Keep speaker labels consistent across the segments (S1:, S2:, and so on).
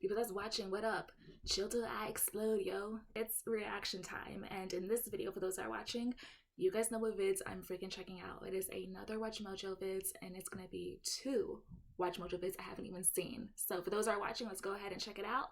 S1: People that's watching, what up? Chill till I explode, yo. It's reaction time, and in this video, for those that are watching, you guys know what vids I'm freaking checking out. It is another WatchMojo vids, and it's gonna be 2 WatchMojo vids I haven't even seen. So for those that are watching, let's go ahead and check it out.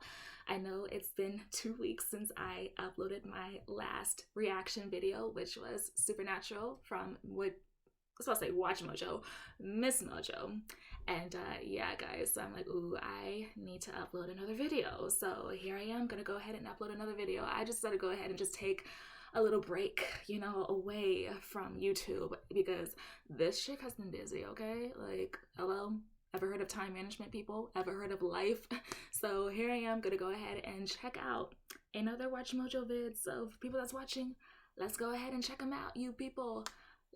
S1: I know it's been 2 weeks since I uploaded my last reaction video, which was Supernatural from what I was supposed to say WatchMojo, Miss Mojo. And yeah, guys, so I'm like, ooh, I need to upload another video. So here I am, gonna go ahead and upload another video. I just gotta go ahead and just take a little break, you know, away from YouTube because this shit has been busy, okay? Like, hello? Ever heard of time management, people? Ever heard of life? So here I am, gonna go ahead and check out another WatchMojo vid. So for people that's watching, let's go ahead and check them out, you people.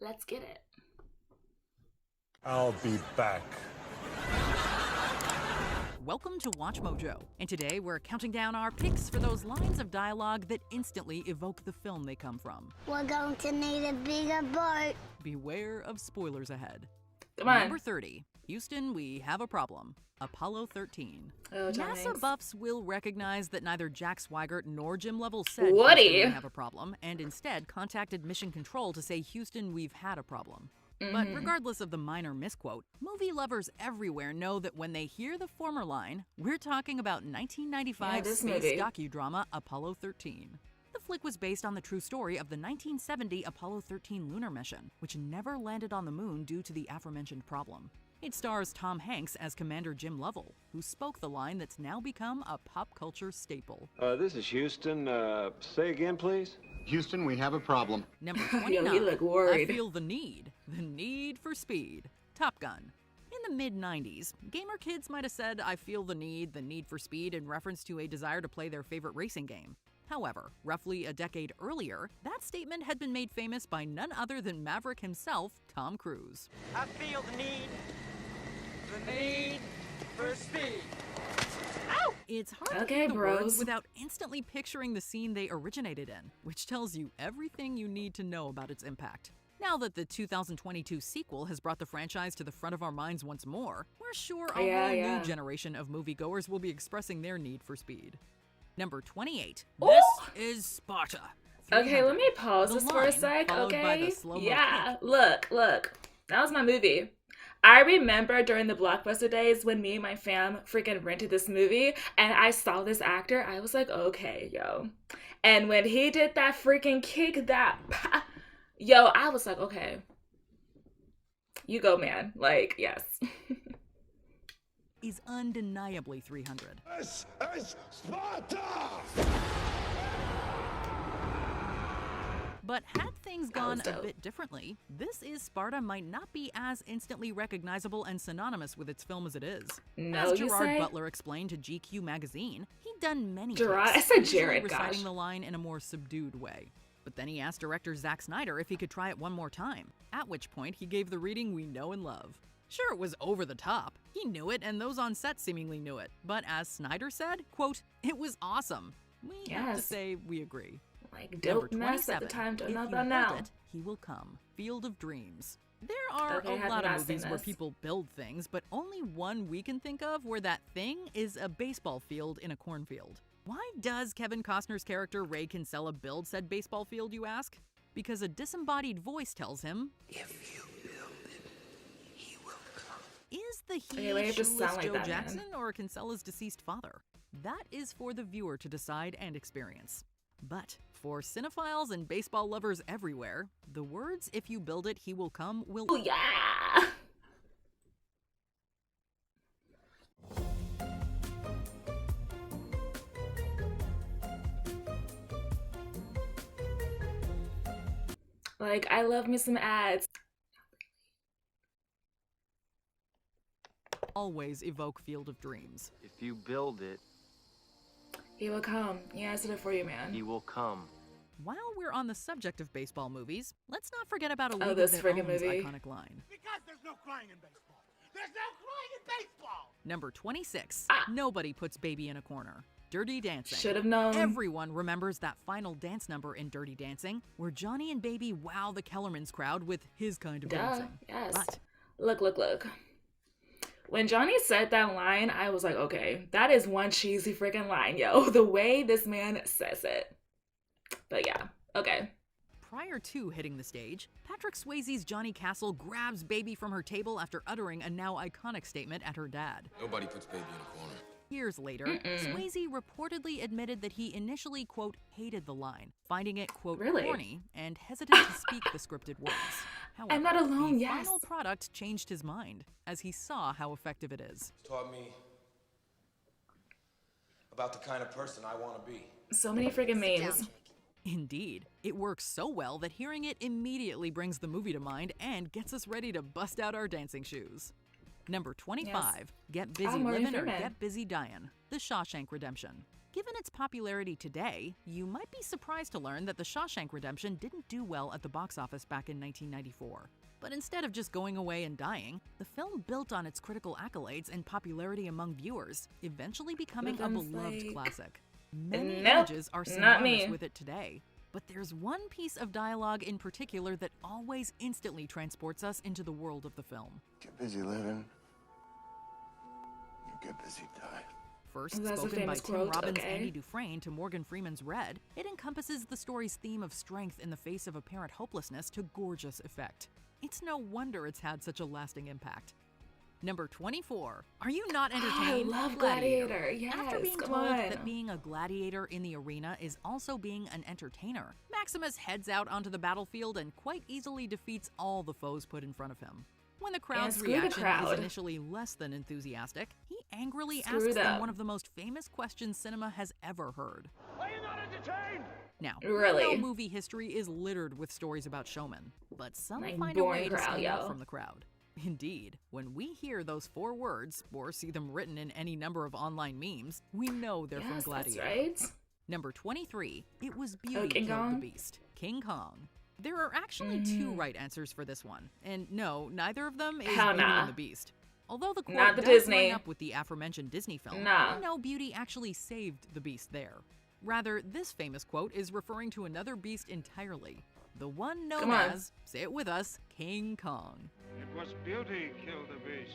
S1: Let's get it.
S2: I'll be back.
S3: Welcome to WatchMojo, and today we're counting down our picks for those lines of dialogue that instantly evoke the film they come from.
S4: We're going to need a bigger boat.
S3: Beware of spoilers ahead.
S1: Come on.
S3: Number 30. Houston, we have a problem. Apollo 13.
S1: Oh, Tom
S3: NASA
S1: Hanks.
S3: buffs will recognize that neither Jack Swigert nor Jim Lovell said
S1: Woody.
S3: Houston, we have a problem, and instead contacted Mission Control to say, Houston, we've had a problem. But regardless of the minor misquote, movie lovers everywhere know that when they hear the former line, we're talking about 1995
S1: this
S3: space
S1: movie.
S3: docudrama Apollo 13. The flick was based on the true story of the 1970 Apollo 13 lunar mission, which never landed on the moon due to the aforementioned problem. It stars Tom Hanks as Commander Jim Lovell, who spoke the line that's now become a pop culture staple.
S5: This is Houston. Say again, please.
S6: Houston, we have a problem.
S3: Number
S1: Yo,
S3: 29,
S1: you look worried.
S3: I feel the need for speed. Top Gun. In the mid-90s, gamer kids might have said, I feel the need for speed in reference to a desire to play their favorite racing game. However, roughly a decade earlier, that statement had been made famous by none other than Maverick himself, Tom Cruise.
S7: I feel the need for speed.
S3: It's hard
S1: Okay,
S3: to hear the
S1: bros.
S3: words without instantly picturing the scene they originated in, which tells you everything you need to know about its impact. Now that the 2022 sequel has brought the franchise to the front of our minds once more, we're sure a whole new generation of moviegoers will be expressing their need for speed. Number 28. This is Sparta.
S1: Okay, let
S3: 300.
S1: me pause
S3: The
S1: this for a
S3: line,
S1: sec,
S3: followed by
S1: okay?
S3: the slow-mo
S1: Yeah,
S3: clip.
S1: look. That was my movie. I remember during the Blockbuster days when me and my fam freaking rented this movie and I saw this actor, I was like, okay, yo. And when he did that freaking kick, yo, I was like, okay. You go, man. Like, yes.
S3: Is undeniably 300.
S2: This is Sparta!
S3: But had things gone
S1: was
S3: a
S1: dope.
S3: bit differently, This is Sparta might not be as instantly recognizable and synonymous with its film as it is.
S1: No,
S3: As
S1: you
S3: Gerard
S1: say?
S3: Butler explained to GQ magazine, he'd done many
S1: Gerard?
S3: takes,
S1: I said
S3: usually
S1: Jared,
S3: reciting
S1: gosh.
S3: the line in a more subdued way. But then he asked director Zack Snyder if he could try it one more time, at which point he gave the reading we know and love. Sure, it was over the top. He knew it, and those on set seemingly knew it. But as Snyder said, quote, it was awesome. We have to
S1: Yes.
S3: say we agree.
S1: Like,
S3: Number
S1: dope mess at
S3: 27.
S1: the time, don't
S3: If
S1: know
S3: you
S1: about
S3: build
S1: now.
S3: it, he will come. Field of Dreams. There are
S1: Okay,
S3: a
S1: have
S3: lot
S1: not
S3: of
S1: seen
S3: movies where
S1: this.
S3: people build things, but only one we can think of where that thing is a baseball field in a cornfield. Why does Kevin Costner's character Ray Kinsella build said baseball field, you ask? Because a disembodied voice tells him,
S7: If you build it, he will come.
S3: is the he
S1: Okay, why you have to
S3: shoeless
S1: sound like
S3: Joe
S1: that, man?
S3: Jackson or Kinsella's deceased father? That is for the viewer to decide and experience. But for cinephiles and baseball lovers everywhere, the words "if you build it, he will come" will
S1: Oh, yeah. Like, I love me some ads.
S3: always evoke Field of Dreams.
S5: If you build it,
S1: He will come. Yeah, I said it for you, man.
S5: he will come.
S3: While we're on the subject of baseball movies, let's not forget about a
S1: Oh,
S3: League
S1: this
S3: of Their
S1: friggin'
S3: Own's
S1: movie.
S3: iconic line.
S7: Because there's no crying in baseball. There's no crying in baseball.
S3: Number 26.
S1: Ah.
S3: Nobody puts baby in a corner. Dirty Dancing.
S1: Should have known.
S3: Everyone remembers that final dance number in Dirty Dancing, where Johnny and Baby wow the Kellerman's crowd with his kind of
S1: Duh.
S3: dancing.
S1: Yes.
S3: But
S1: Look. When Johnny said that line, I was like, okay, that is one cheesy freaking line, yo. The way this man says it. But yeah, okay.
S3: Prior to hitting the stage, Patrick Swayze's Johnny Castle grabs Baby from her table after uttering a now iconic statement at her dad.
S2: Nobody puts baby in a corner.
S3: Years later, Swayze reportedly admitted that he initially, quote, hated the line, finding it, quote,
S1: Really?
S3: corny, and hesitant to speak the scripted words. However,
S1: I'm not alone,
S3: the
S1: yes.
S3: final product changed his mind, as he saw how effective it is.
S2: Taught me about the kind of person I want to be.
S1: So many freaking memes.
S3: Indeed, it works so well that hearing it immediately brings the movie to mind and gets us ready to bust out our dancing shoes. Number 25,
S1: Yes.
S3: Get Busy
S1: Morgan
S3: Livin' or
S1: Freeman.
S3: Get Busy Dyin', The Shawshank Redemption. Given its popularity today, you might be surprised to learn that The Shawshank Redemption didn't do well at the box office back in 1994. But instead of just going away and dying, the film built on its critical accolades and popularity among viewers, eventually becoming a
S1: Everyone's
S3: beloved
S1: like,
S3: classic. Many
S1: nope,
S3: images are
S1: not me.
S3: synonymous with it today, but there's one piece of dialogue in particular that always instantly transports us into the world of the film.
S2: Get busy living. You get busy dying.
S3: First
S1: That's a
S3: spoken by
S1: famous
S3: Tim
S1: quote,
S3: Robbins'
S1: okay.
S3: Andy Dufresne to Morgan Freeman's Red, it encompasses the story's theme of strength in the face of apparent hopelessness to gorgeous effect. It's no wonder it's had such a lasting impact. Number 24. Are you not entertained?
S1: I love Gladiator. Yes,
S3: After being
S1: come
S3: told
S1: on.
S3: that being a gladiator in the arena is also being an entertainer, Maximus heads out onto the battlefield and quite easily defeats all the foes put in front of him. When the crowd's
S1: screw the
S3: reaction
S1: crowd.
S3: is initially less than enthusiastic, he angrily
S1: Screw
S3: asks them
S1: them.
S3: one of the most famous questions cinema has ever heard.
S7: Are you not entertained?
S3: Now,
S1: Really?
S3: we know movie history is littered with stories about showmen, but some
S1: Like
S3: find a way
S1: boring
S3: to
S1: crowd,
S3: stand out
S1: yo.
S3: from the crowd. Indeed, when we hear those 4 words, or see them written in any number of online memes, we know they're from
S1: Yes, that's
S3: Gladiator.
S1: right.
S3: Number 23, It Was Beauty
S1: King
S3: Killed
S1: Kong?
S3: the Beast, King Kong. There are actually 2 right answers for this one, and no, neither of them is
S1: Hell
S3: Beauty
S1: nah.
S3: and the Beast. Although the quote
S1: Not the
S3: does
S1: Disney.
S3: line up with the aforementioned Disney film,
S1: Nah.
S3: we know Beauty actually saved the Beast there. Rather, this famous quote is referring to another beast entirely, the one known
S1: Come on.
S3: as, say it with us, King Kong.
S5: It was beauty killed the beast.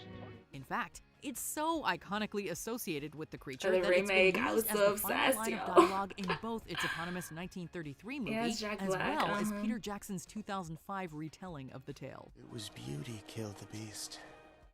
S3: In fact, it's so iconically associated with the creature
S1: the
S3: that it's been
S1: remake, I
S3: used
S1: was
S3: as
S1: so
S3: the final
S1: obsessed,
S3: line
S1: yo.
S3: of dialogue in both its eponymous 1933 movie
S1: Yes, Jack
S3: as
S1: Black,
S3: well as
S1: uh-huh.
S3: Peter Jackson's 2005 retelling of the tale.
S2: It was beauty killed the beast.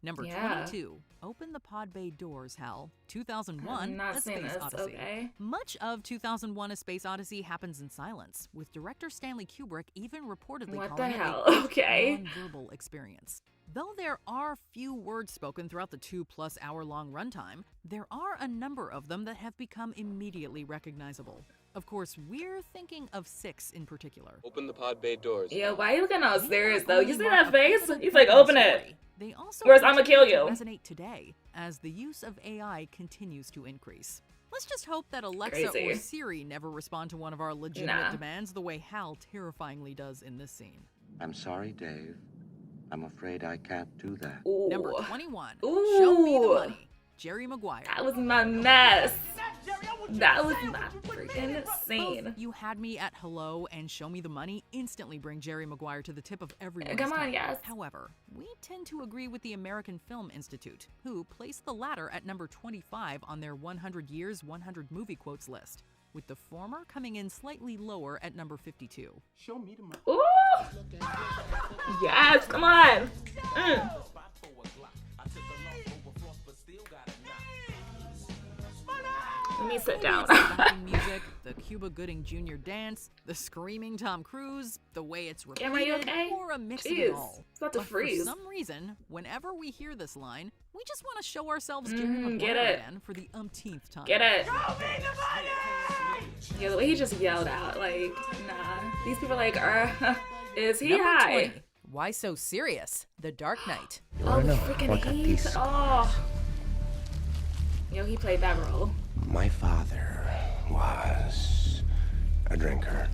S3: Number
S1: Yeah.
S3: 22, Open the Pod Bay Doors, Hal. 2001,
S1: I'm not
S3: A
S1: saying
S3: Space
S1: this,
S3: Odyssey.
S1: okay.
S3: Much of 2001, A Space Odyssey happens in silence, with director Stanley Kubrick even reportedly
S1: What the
S3: calling
S1: hell?
S3: it a
S1: Okay.
S3: non-verbal experience. Though there are few words spoken throughout the 2+ hour-long runtime, there are a number of them that have become immediately recognizable. Of course, we're thinking of 6 in particular.
S8: Open the pod bay doors.
S1: Yeah, why are you looking all
S3: They
S1: serious
S3: not
S1: though? You
S3: only
S1: see
S3: mark
S1: that
S3: a
S1: face?
S3: pivotal
S1: He's
S3: point
S1: like,
S3: in the
S1: open it.
S3: story, they also
S1: Or else I'ma
S3: continue
S1: kill
S3: to
S1: you.
S3: resonate today as the use of AI continues to increase. Let's just hope that Alexa or
S1: Crazy.
S3: Siri never respond to one of our legitimate
S1: Nah.
S3: demands the way Hal terrifyingly does in this scene.
S9: I'm sorry, Dave. I'm afraid I can't do that.
S1: Ooh.
S3: Number 21, Show Me the
S1: Ooh.
S3: Money, Jerry Maguire.
S1: That was my mess.
S7: Jerry, I want you
S1: That
S7: to
S1: was
S7: say
S1: my
S7: what you
S1: freaking
S7: made.
S1: scene.
S3: Both You Had Me at Hello and Show Me the Money instantly bring Jerry Maguire to the tip of everyone's
S1: Come on,
S3: tongue.
S1: yes.
S3: However, we tend to agree with the American Film Institute, who placed the latter at number 25 on their 100 Years, 100 Movie Quotes list, with the former coming in slightly lower at number 52.
S7: Show me the money.
S1: Ooh. Yes, come on. Mm. Let me sit down.
S3: The thumping music, the Cuba Gooding Jr. dance, the screaming Tom Cruise, the way it's repeated,
S1: Cameron, you okay?
S3: or a mix of
S1: Jeez,
S3: it all.
S1: it's about to
S3: But
S1: freeze.
S3: For some reason, whenever we hear this line, we just want to show ourselves Jerry
S1: get
S3: Maguire
S1: it.
S3: again for the umpteenth time.
S1: Get it?
S7: Show me the money!
S1: Yeah, the way he just yelled out, like, nah. These people are like, is he
S3: Number
S1: high?
S3: 20. Why So Serious? The Dark Knight.
S1: Oh, the freaking heat. Oh. Yo, he played that role.
S2: My father was a drinker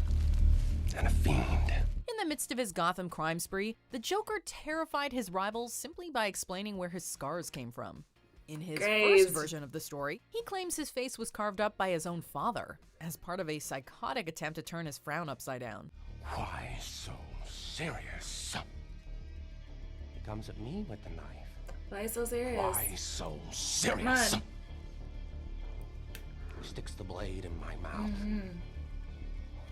S2: and a fiend.
S3: In the midst of his Gotham crime spree, the Joker terrified his rivals simply by explaining where his scars came from. In his
S1: Graves.
S3: first version of the story, he claims his face was carved up by his own father, as part of a psychotic attempt to turn his frown upside down.
S2: Why so serious? He comes at me with the knife.
S1: Why so serious?
S2: Why so
S1: Come
S2: serious?
S1: on.
S2: Sticks the blade in my mouth.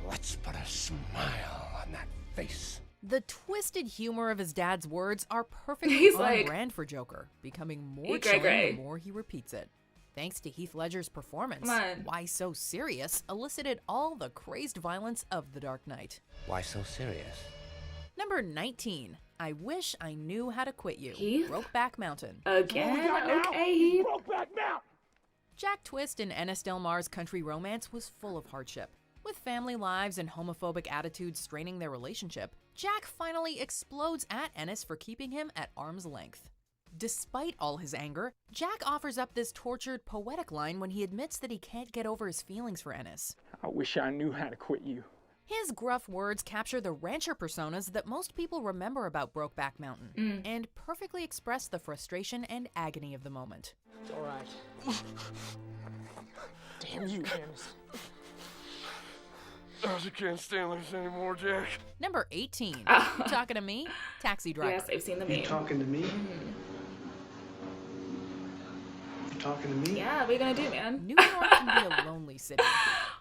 S2: Let's put a smile on that face.
S3: The twisted humor of his dad's words are perfectly
S1: He's
S3: on
S1: like,
S3: brand for Joker, becoming more
S1: "Eat
S3: chilling
S1: Grey.
S3: the more he repeats it. Thanks to Heath Ledger's performance,
S1: Come on.
S3: Why So Serious elicited all the crazed violence of The Dark Knight.
S9: Why so serious?
S3: Number 19. I Wish I Knew How to Quit You.
S1: Heath?
S3: Brokeback Mountain.
S1: Again? Okay, Heath.
S3: Jack Twist in Ennis Del Mar's country romance was full of hardship. With family lives and homophobic attitudes straining their relationship, Jack finally explodes at Ennis for keeping him at arm's length. Despite all his anger, Jack offers up this tortured, poetic line when he admits that he can't get over his feelings for Ennis.
S8: I wish I knew how to quit you.
S3: His gruff words capture the rancher personas that most people remember about Brokeback Mountain, and perfectly express the frustration and agony of the moment.
S8: It's all right. Damn you, Ennis.
S5: I can't stand this anymore, Jack.
S3: Number 18. You talking to me? Taxi Driver.
S1: Yes, I've seen the meme.
S10: Talking to me? You talking to me?
S1: Yeah, what are you gonna do, man?
S3: New York can be a lonely city.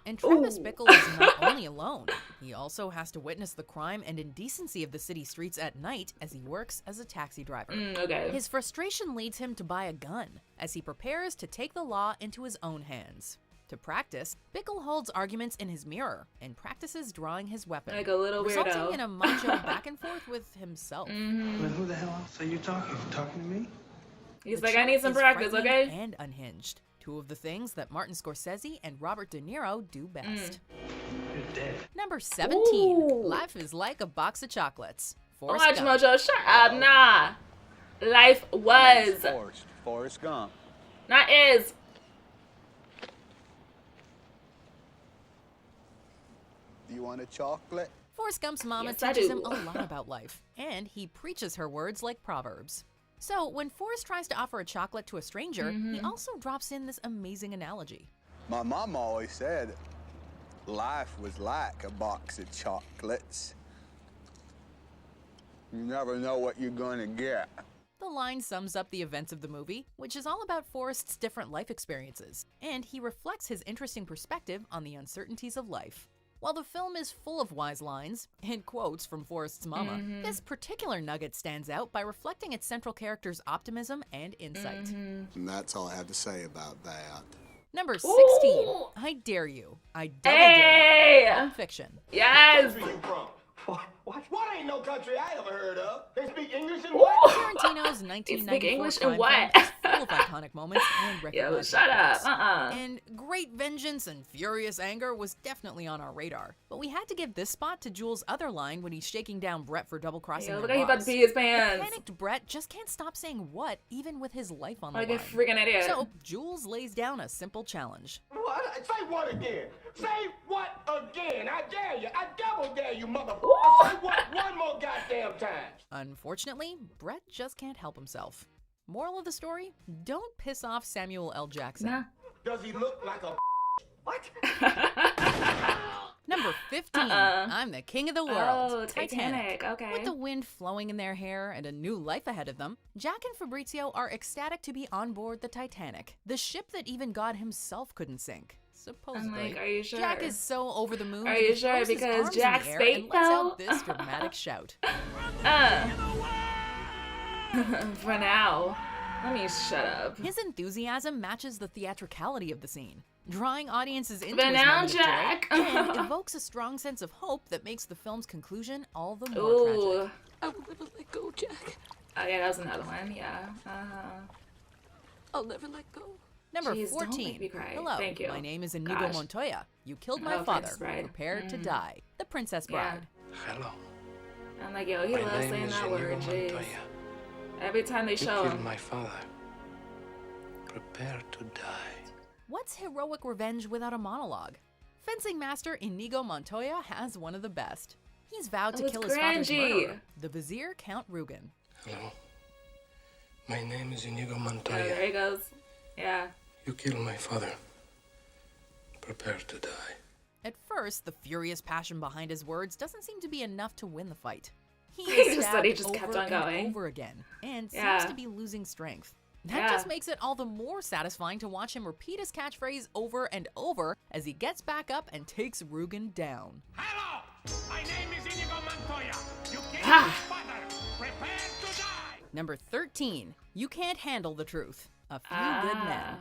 S3: And Travis Bickle is not only alone, he also has to witness the crime and indecency of the city streets at night as he works as a taxi driver.
S1: Okay.
S3: His frustration leads him to buy a gun as he prepares to take the law into his own hands. To practice, Bickle holds arguments in his mirror and practices drawing his weapon,
S1: Like a little
S3: resulting
S1: weirdo.
S3: in a macho back and forth with himself.
S10: But who the hell else are you talking? Talking to me?
S1: He's
S3: The
S1: like, I need
S3: truth
S1: some
S3: is
S1: practice,
S3: frightening
S1: okay?
S3: And unhinged. Two of the things that Martin Scorsese and Robert De Niro do best.
S10: You're dead.
S3: Number 17.
S1: Ooh.
S3: Life is like a box of chocolates.
S1: Watch
S3: Forrest Gump.
S1: Mojo, shut up, nah. Life was,
S9: Forrest Gump.
S1: not is.
S9: Do you want a chocolate?
S3: Forrest Gump's mama
S1: Yes, I
S3: teaches
S1: do.
S3: him a lot about life, and he preaches her words like proverbs. So when Forrest tries to offer a chocolate to a stranger, he also drops in this amazing analogy.
S9: My mom always said life was like a box of chocolates. You never know what you're gonna get.
S3: The line sums up the events of the movie, which is all about Forrest's different life experiences, and he reflects his interesting perspective on the uncertainties of life. While the film is full of wise lines and quotes from Forrest's mama, this particular nugget stands out by reflecting its central character's optimism and insight.
S2: And that's all I have to say about that.
S3: Number 16.
S1: Ooh.
S3: I Dare You. I Double Dare
S1: Hey!
S3: You. Pulp Fiction.
S1: Yes!
S7: Where you from? What ain't no country I ever heard of? They speak English and
S1: Ooh.
S7: what?
S3: Tarantino's
S1: Speak
S3: 1994
S1: English
S3: crime
S1: and what?
S3: film is full of iconic moments and
S1: Yo,
S3: recognizable
S1: shut up.
S3: quotes. And great vengeance and furious anger was definitely on our radar. But we had to give this spot to Jules' other line when he's shaking down Brett for double-crossing
S1: Yo,
S3: their
S1: look how he's about
S3: boss.
S1: to pee his
S3: The
S1: pants.
S3: panicked Brett just can't stop saying what, even with his life on the
S1: Like
S3: line.
S1: a freaking idiot.
S3: So Jules lays down a simple challenge.
S7: What? Say what again? Say what again? I dare you. I double dare you, motherfucker.
S1: Ooh.
S7: Say what one more goddamn time.
S3: Unfortunately, Brett just can't help himself. Moral of the story? Don't piss off Samuel L. Jackson.
S1: Nah.
S7: Does he look like a what?
S3: Number 15. I'm the king of the world.
S1: Oh, Titanic. Okay.
S3: With the wind flowing in their hair and a new life ahead of them, Jack and Fabrizio are ecstatic to be on board the Titanic, the ship that even God himself couldn't sink. Supposedly.
S1: I'm like, are you sure?
S3: Jack is so over the moon.
S1: Are
S3: that
S1: you
S3: he
S1: sure?
S3: throws his
S1: Because
S3: arms in
S1: Jack's
S3: the air
S1: fake,
S3: and lets
S1: though?
S3: out this dramatic shout.
S1: For now. Let me shut up.
S3: His enthusiasm matches the theatricality of the scene, drawing audiences into
S1: But
S3: his
S1: now,
S3: moment of
S1: Jack.
S3: joy, and evokes a strong sense of hope that makes the film's conclusion all the more
S1: Ooh.
S3: tragic.
S11: I will never let go, Jack.
S1: Oh, yeah, that was another one. Yeah.
S11: I'll never let go.
S3: Number
S1: Jeez, don't
S3: 14.
S1: make me cry.
S3: Hello,
S1: Thank you.
S3: my name is Inigo
S1: Gosh.
S3: Montoya. You killed my
S1: Oh,
S3: father.
S1: Princess Bride.
S3: Prepare to die. The Princess
S1: Yeah.
S3: Bride.
S2: Hello.
S1: I'm like, yo, he
S2: My
S1: loves
S2: name
S1: saying
S2: is
S1: that
S2: Inigo
S1: word. Jeez.
S2: Montoya.
S1: Every time they
S2: You
S1: show
S2: killed
S1: him.
S2: my father. Prepare to die.
S3: What's heroic revenge without a monologue? Fencing master Inigo Montoya has one of the best. He's vowed to
S1: it's
S3: kill his father's
S1: Grangy.
S3: murderer, the Vizier Count Rugen.
S2: Hello. My name is Inigo
S1: Oh,
S2: Montoya.
S1: there he goes. Yeah.
S2: You killed my father. Prepare to die.
S3: At first, the furious passion behind his words doesn't seem to be enough to win the fight. He is
S1: just said he just
S3: stabbed
S1: kept
S3: over
S1: on going.
S3: and over again and
S1: Yeah.
S3: seems to be losing strength. That just makes it all the more satisfying to watch him repeat his catchphrase over and over as he gets back up and takes Rugen down.
S7: Hello! My name is Inigo Montoya. You killed my father. Prepare to die!
S3: Number 13, You Can't Handle the Truth. A Few Good Men.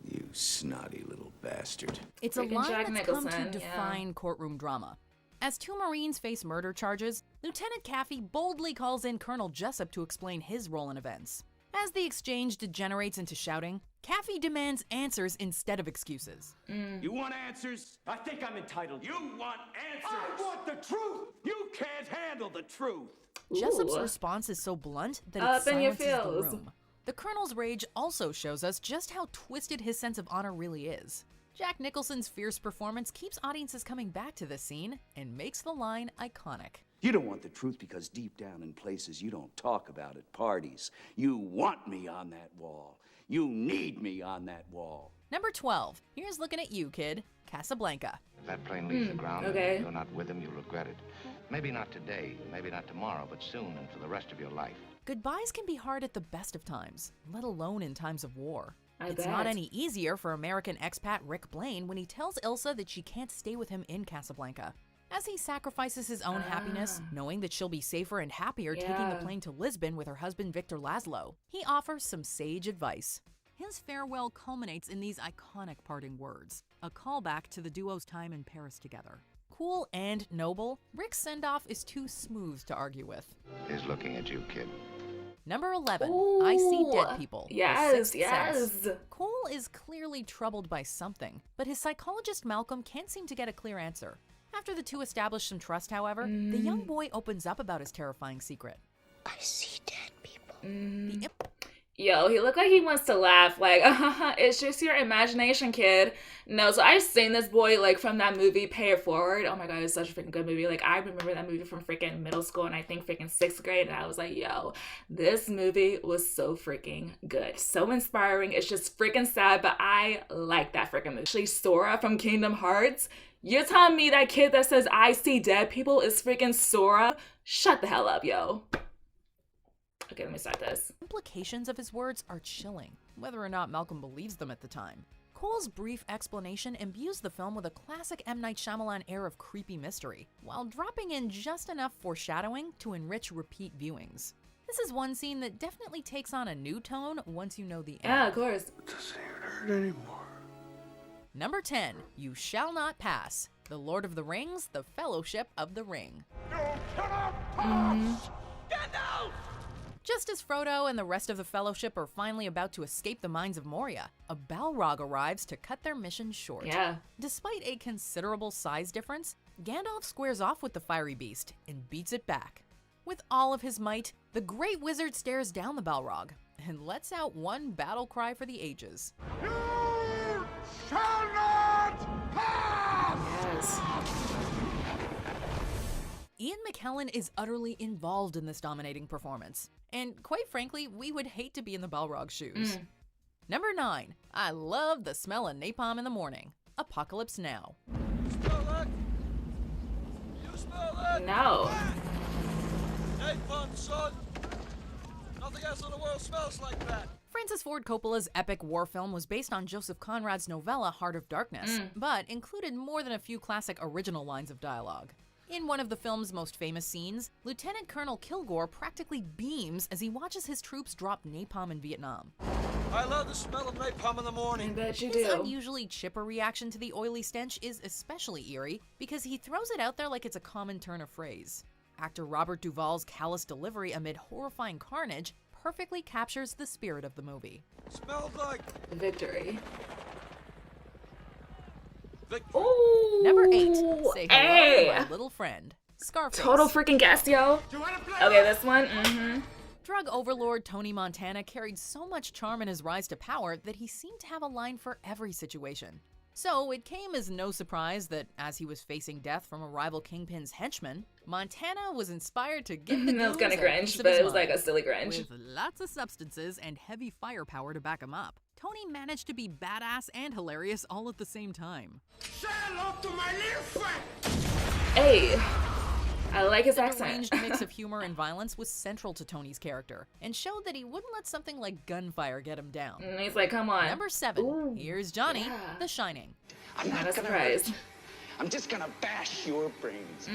S2: You snotty little bastard.
S3: It's a
S1: Freaking
S3: line
S1: Jack
S3: that's come to
S1: Nicholson,
S3: define courtroom drama. As two Marines face murder charges, Lieutenant Caffey boldly calls in Colonel Jessup to explain his role in events. As the exchange degenerates into shouting, Caffey demands answers instead of excuses.
S7: You want answers? I think I'm entitled. You want answers? I want the truth! You can't handle the truth!
S3: Jessup's response is so blunt that
S1: Up
S3: it
S1: in your
S3: silences the
S1: feels.
S3: room. The Colonel's rage also shows us just how twisted his sense of honor really is. Jack Nicholson's fierce performance keeps audiences coming back to this scene and makes the line iconic.
S12: You don't want the truth because deep down in places you don't talk about at parties. You want me on that wall. You need me on that wall.
S3: Number 12. Here's looking at you, kid. Casablanca.
S13: If that plane leaves the ground
S1: okay.
S13: and you're not with him, you'll regret it. Maybe not today, maybe not tomorrow, but soon and for the rest of your life.
S3: Goodbyes can be hard at the best of times, let alone in times of war. It's
S1: bet.
S3: not any easier for American expat Rick Blaine when he tells Ilsa that she can't stay with him in Casablanca. As he sacrifices his own happiness, knowing that she'll be safer and happier taking the plane to Lisbon with her husband Victor Laszlo, he offers some sage advice. His farewell culminates in these iconic parting words, a callback to the duo's time in Paris together. Cool and noble, Rick's send-off is too smooth to argue with.
S13: He's looking at you, kid.
S3: Number 11,
S1: Ooh,
S3: I See Dead People. The
S1: Yes,
S3: Sixth Sense.
S1: yes.
S3: Cole is clearly troubled by something, but his psychologist Malcolm can't seem to get a clear answer. After the two establish some trust, however, the young boy opens up about his terrifying secret.
S4: I see dead people.
S3: The imp-
S1: Yo, he looked like he wants to laugh. Like, it's just your imagination, kid. No, so I've seen this boy, like, from that movie, Pay It Forward. Oh my god, it's such a freaking good movie. Like, I remember that movie from freaking middle school and I think freaking 6th grade. And I was like, yo, this movie was so freaking good. So inspiring. It's just freaking sad, but I like that freaking movie. Actually, Sora from Kingdom Hearts. You're telling me that kid that says, I see dead people is freaking Sora? Shut the hell up, yo. Okay, let me start this.
S3: Implications of his words are chilling, whether or not Malcolm believes them at the time. Cole's brief explanation imbues the film with a classic M. Night Shyamalan air of creepy mystery, while dropping in just enough foreshadowing to enrich repeat viewings. This is one scene that definitely takes on a new tone once you know the end.
S1: Yeah, of course.
S10: It doesn't even hurt anymore.
S3: Number 10, You Shall Not Pass. The Lord of the Rings, The Fellowship of the Ring.
S7: You cannot pass! Get out!
S3: Just as Frodo and the rest of the Fellowship are finally about to escape the mines of Moria, a Balrog arrives to cut their mission short.
S1: Yeah.
S3: Despite a considerable size difference, Gandalf squares off with the fiery beast and beats it back. With all of his might, the Great Wizard stares down the Balrog and lets out one battle cry for the ages.
S7: You shall not pass!
S1: Yes.
S3: Ian McKellen is utterly involved in this dominating performance, and quite frankly, we would hate to be in the Balrog's shoes. Number 9, I love the smell of napalm in the morning. Apocalypse Now.
S5: Smell that? You smell that?
S1: No.
S5: Napalm, son. Nothing else in the world smells like that.
S3: Francis Ford Coppola's epic war film was based on Joseph Conrad's novella Heart of Darkness, but included more than a few classic original lines of dialogue. In one of the film's most famous scenes, Lieutenant Colonel Kilgore practically beams as he watches his troops drop napalm in Vietnam.
S5: I love the smell of napalm in the
S1: I
S5: morning.
S1: bet you
S3: His
S1: do.
S3: unusually chipper reaction to the oily stench is especially eerie because he throws it out there like it's a common turn of phrase. Actor Robert Duvall's callous delivery amid horrifying carnage perfectly captures the spirit of the movie.
S5: Smells like
S1: Victory.
S5: victory.
S1: Ooh.
S3: Number 8, Say Hello
S1: Hey.
S3: to My Little Friend. Scarface.
S1: Total freaking guess, yo. Okay, this one.
S3: Drug overlord Tony Montana carried so much charm in his rise to power that he seemed to have a line for every situation. So it came as no surprise that as he was facing death from a rival kingpin's henchman, Montana was inspired to give the
S1: That was
S3: goons
S1: kind of
S3: a
S1: cringe,
S3: piece of
S1: but
S3: his
S1: it was like
S3: mind.
S1: a silly cringe.
S3: With lots of substances and heavy firepower to back him up, Tony managed to be badass and hilarious all at the same time.
S7: Say hello to my little friend!
S1: Hey. I like his
S3: The
S1: accent.
S3: deranged mix of humor and violence was central to Tony's character and showed that he wouldn't let something like gunfire get him down.
S1: And he's like, come on.
S3: Number 7.
S1: Ooh,
S3: Here's Johnny,
S1: yeah.
S3: The Shining.
S7: I'm
S1: Not a
S7: not gonna
S1: surprise.
S7: hurt. I'm just gonna bash your brains.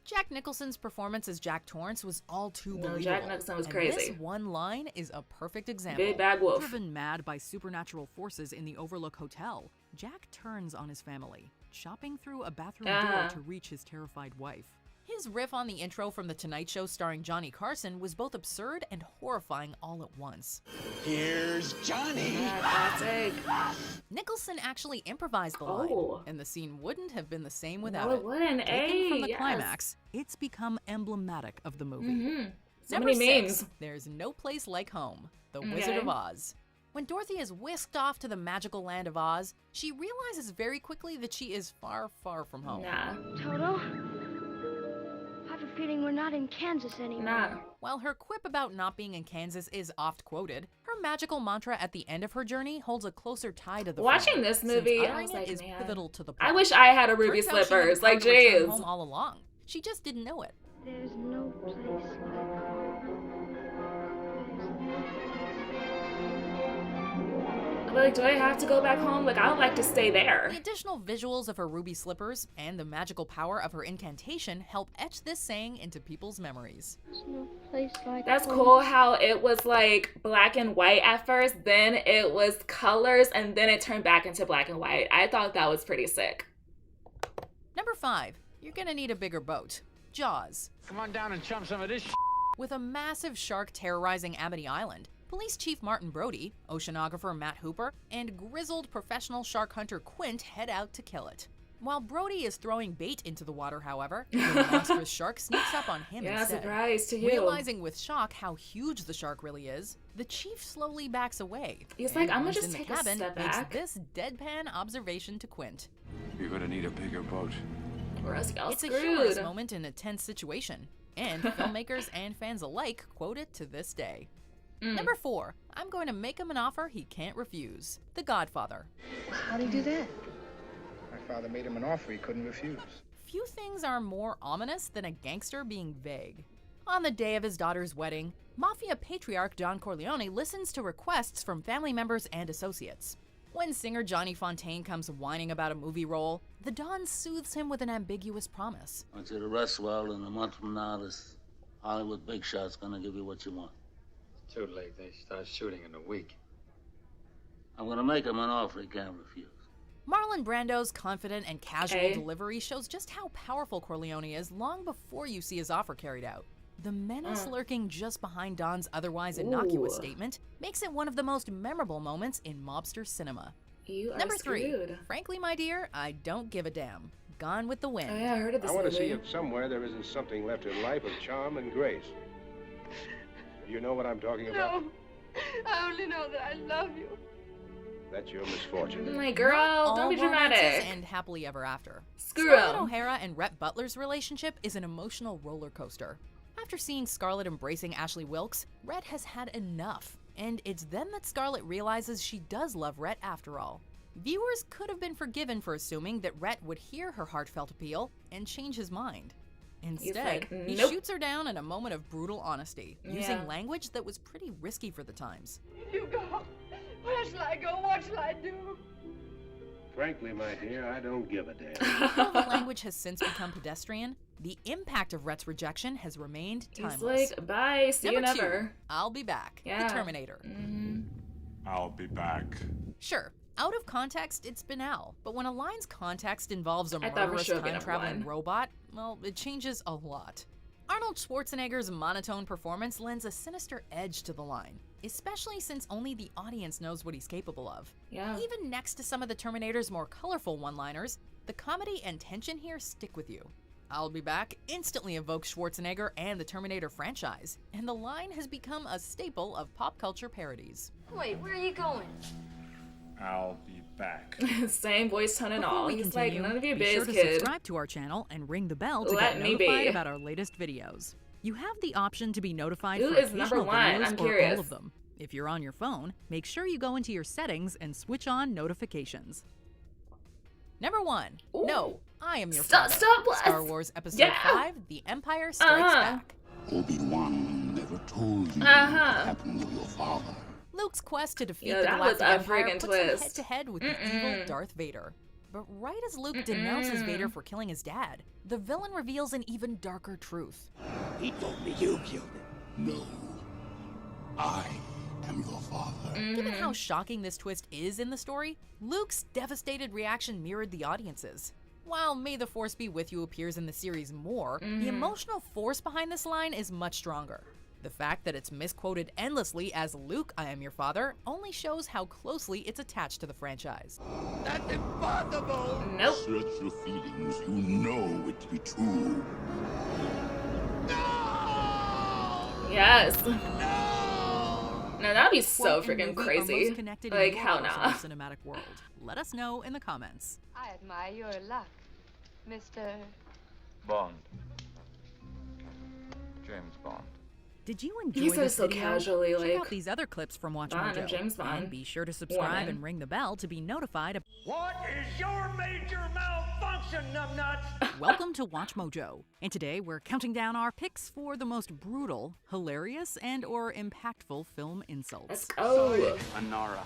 S3: Jack Nicholson's performance as Jack Torrance was all too believable.
S1: Jack Nicholson was
S3: and
S1: crazy.
S3: This one line is a perfect example.
S1: Big bad wolf.
S3: Driven mad by supernatural forces in the Overlook Hotel, Jack turns on his family, chopping through a bathroom door to reach his terrified wife. His riff on the intro from The Tonight Show starring Johnny Carson was both absurd and horrifying all at once.
S7: Here's Johnny.
S1: Classic.
S3: Nicholson actually improvised the line, and the scene wouldn't have been the same without
S1: No,
S3: it.
S1: it wouldn't.
S3: Taken from the
S1: Yes.
S3: climax, it's become emblematic of the movie.
S1: So
S3: Number
S1: many
S3: 6,
S1: memes.
S3: There's No Place Like Home, The Wizard
S1: Okay.
S3: of Oz. When Dorothy is whisked off to the magical land of Oz, she realizes very quickly that she is far, far from home.
S1: Nah.
S4: Toto, I have a feeling we're not in Kansas anymore.
S1: Nah.
S3: While her quip about not being in Kansas is oft quoted, her magical mantra at the end of her journey holds a closer tie to the
S1: Watching
S3: film,
S1: this
S3: since
S1: movie, I
S3: uttering
S1: was
S3: it
S1: like,
S3: is
S1: man,
S3: pivotal to the plot.
S1: I wish I had a ruby
S3: Turns out she had
S1: slippers.
S3: the
S1: Like,
S3: power to return
S1: jeez.
S3: home all along. She just didn't know it.
S4: There's no place like
S1: Like, do I have to go back home? Like, I would like to stay there.
S3: The additional visuals of her ruby slippers and the magical power of her incantation help etch this saying into people's memories.
S4: There's no place like
S1: That's
S4: home.
S1: cool how it was like black and white at first, then it was colors, and then it turned back into black and white. I thought that was pretty sick.
S3: Number 5, you're gonna need a bigger boat. Jaws.
S8: Come on down and chum some of this
S3: With a massive shark terrorizing Amity Island, Police Chief Martin Brody, oceanographer Matt Hooper, and grizzled professional shark hunter Quint head out to kill it. While Brody is throwing bait into the water, however, the monstrous shark sneaks up on him
S1: Yeah,
S3: instead.
S1: surprise to you.
S3: Realizing with shock how huge the shark really is, the chief slowly backs away.
S1: He's
S3: and
S1: like, I'm gonna
S3: once
S1: just
S3: in the
S1: take a
S3: cabin,
S1: step
S3: makes
S1: back.
S3: this deadpan observation to Quint.
S10: You're gonna need a bigger boat.
S1: Or else y'all
S3: It's a humorous
S1: screwed.
S3: moment in a tense situation, and filmmakers and fans alike quote it to this day. Number 4, I'm going to make him an offer he can't refuse. The Godfather.
S14: How'd he do that? My father made him an offer he couldn't refuse.
S3: Few things are more ominous than a gangster being vague. On the day of his daughter's wedding, Mafia patriarch Don Corleone listens to requests from family members and associates. When singer Johnny Fontaine comes whining about a movie role, the Don soothes him with an ambiguous promise.
S15: I want you to rest well, and a month from now, this Hollywood big shot's gonna give you what you want.
S16: It's too late. They start shooting in a week.
S15: I'm gonna make him an offer he can't refuse.
S3: Marlon Brando's confident and casual
S1: Okay.
S3: delivery shows just how powerful Corleone is long before you see his offer carried out. The menace lurking just behind Don's otherwise innocuous
S1: Ooh.
S3: statement makes it one of the most memorable moments in mobster cinema.
S1: You are
S3: Number 3,
S1: screwed.
S3: frankly, my dear, I don't give a damn. Gone with the Wind.
S1: Oh yeah, I heard of this
S13: I want to
S1: movie.
S13: see if somewhere there isn't something left in life of charm and grace. You know what I'm talking about?
S11: No. I only know that I love you.
S13: That's your misfortune.
S1: I'm like, girl, don't be
S3: All romances
S1: dramatic.
S3: end happily ever after.
S1: Screw
S3: Scarlett
S1: 'em.
S3: O'Hara and Rhett Butler's relationship is an emotional roller coaster. After seeing Scarlett embracing Ashley Wilkes, Rhett has had enough, and it's then that Scarlett realizes she does love Rhett after all. Viewers could have been forgiven for assuming that Rhett would hear her heartfelt appeal and change his mind. Instead,
S1: like,
S3: he
S1: nope.
S3: shoots her down in a moment of brutal honesty,
S1: Yeah.
S3: using language that was pretty risky for the times.
S11: You go. Where shall I go? What shall I do?
S13: Frankly, my dear, I don't give a damn.
S3: While the language has since become pedestrian, the impact of Rhett's rejection has remained timeless.
S1: He's like, bye, see you
S3: Number 2,
S1: never.
S3: I'll be back.
S1: Yeah.
S3: The Terminator.
S10: I'll be back.
S3: Sure, out of context, it's banal, but when a line's context involves a
S1: I thought for
S3: murderous
S1: sure it'd be number
S3: time-traveling
S1: 1.
S3: robot, well, it changes a lot. Arnold Schwarzenegger's monotone performance lends a sinister edge to the line, especially since only the audience knows what he's capable of.
S1: Yeah.
S3: Even next to some of the Terminator's more colorful one-liners, the comedy and tension here stick with you. I'll be back instantly evokes Schwarzenegger and the Terminator franchise, and the line has become a staple of pop culture parodies.
S11: Wait, where are you going?
S10: I'll be back.
S1: Same voice tone and
S3: Before
S1: all.
S3: we
S1: He's
S3: continue,
S1: like, none of you
S3: be
S1: biz,
S3: sure to
S1: kid.
S3: subscribe to our channel and ring the bell to
S1: Let
S3: get
S1: me
S3: notified
S1: be.
S3: about our latest videos. You have the option to be notified
S1: Who
S3: for
S1: is number
S3: occasional
S1: 1?
S3: videos
S1: I'm
S3: or
S1: curious.
S3: all of them. If you're on your phone, make sure you go into your settings and switch on notifications. Number 1.
S1: Ooh.
S3: No, I Am Your
S1: Stop,
S3: Father.
S1: stop, bless.
S3: Star Wars Episode
S1: Yeah.
S3: 5, The Empire Strikes Back.
S2: Obi-Wan never told you what happened to your father.
S3: Luke's quest to defeat
S1: Yo,
S3: the
S1: that was
S3: Galactic
S1: a
S3: Empire
S1: friggin'
S3: puts him
S1: twist.
S3: head-to-head with the evil Darth Vader. But right as Luke denounces Vader for killing his dad, the villain reveals an even darker truth.
S2: He told me you killed him. No. I am your father.
S3: Given how shocking this twist is in the story, Luke's devastated reaction mirrored the audience's. While May the Force Be With You appears in the series more, the emotional force behind this line is much stronger. The fact that it's misquoted endlessly as Luke, I am your father, only shows how closely it's attached to the franchise.
S2: That's impossible!
S1: Nope.
S2: Search your feelings. You know it to be true.
S1: Yes.
S2: No!
S1: No, that'd be so
S3: Quote and
S1: freaking
S3: movie are
S1: crazy.
S3: most connected in
S1: Like,
S3: your
S1: hell
S3: personal
S1: nah.
S3: cinematic world. Let us know in the comments.
S11: I admire your luck, Mr.
S16: Bond. James Bond.
S3: Did you enjoy
S1: He said
S3: this
S1: so
S3: video?
S1: casually,
S3: Check
S1: like,
S3: out these other clips from
S1: Bond
S3: WatchMojo.
S1: and James Bond.
S3: And be sure to subscribe
S1: Woman.
S3: and ring the bell to be notified.
S7: What is your major malfunction, numbnuts?
S3: Welcome to WatchMojo. And today we're counting down our picks for the most brutal, hilarious, and or impactful film insults.
S1: Let's go.
S12: Anara.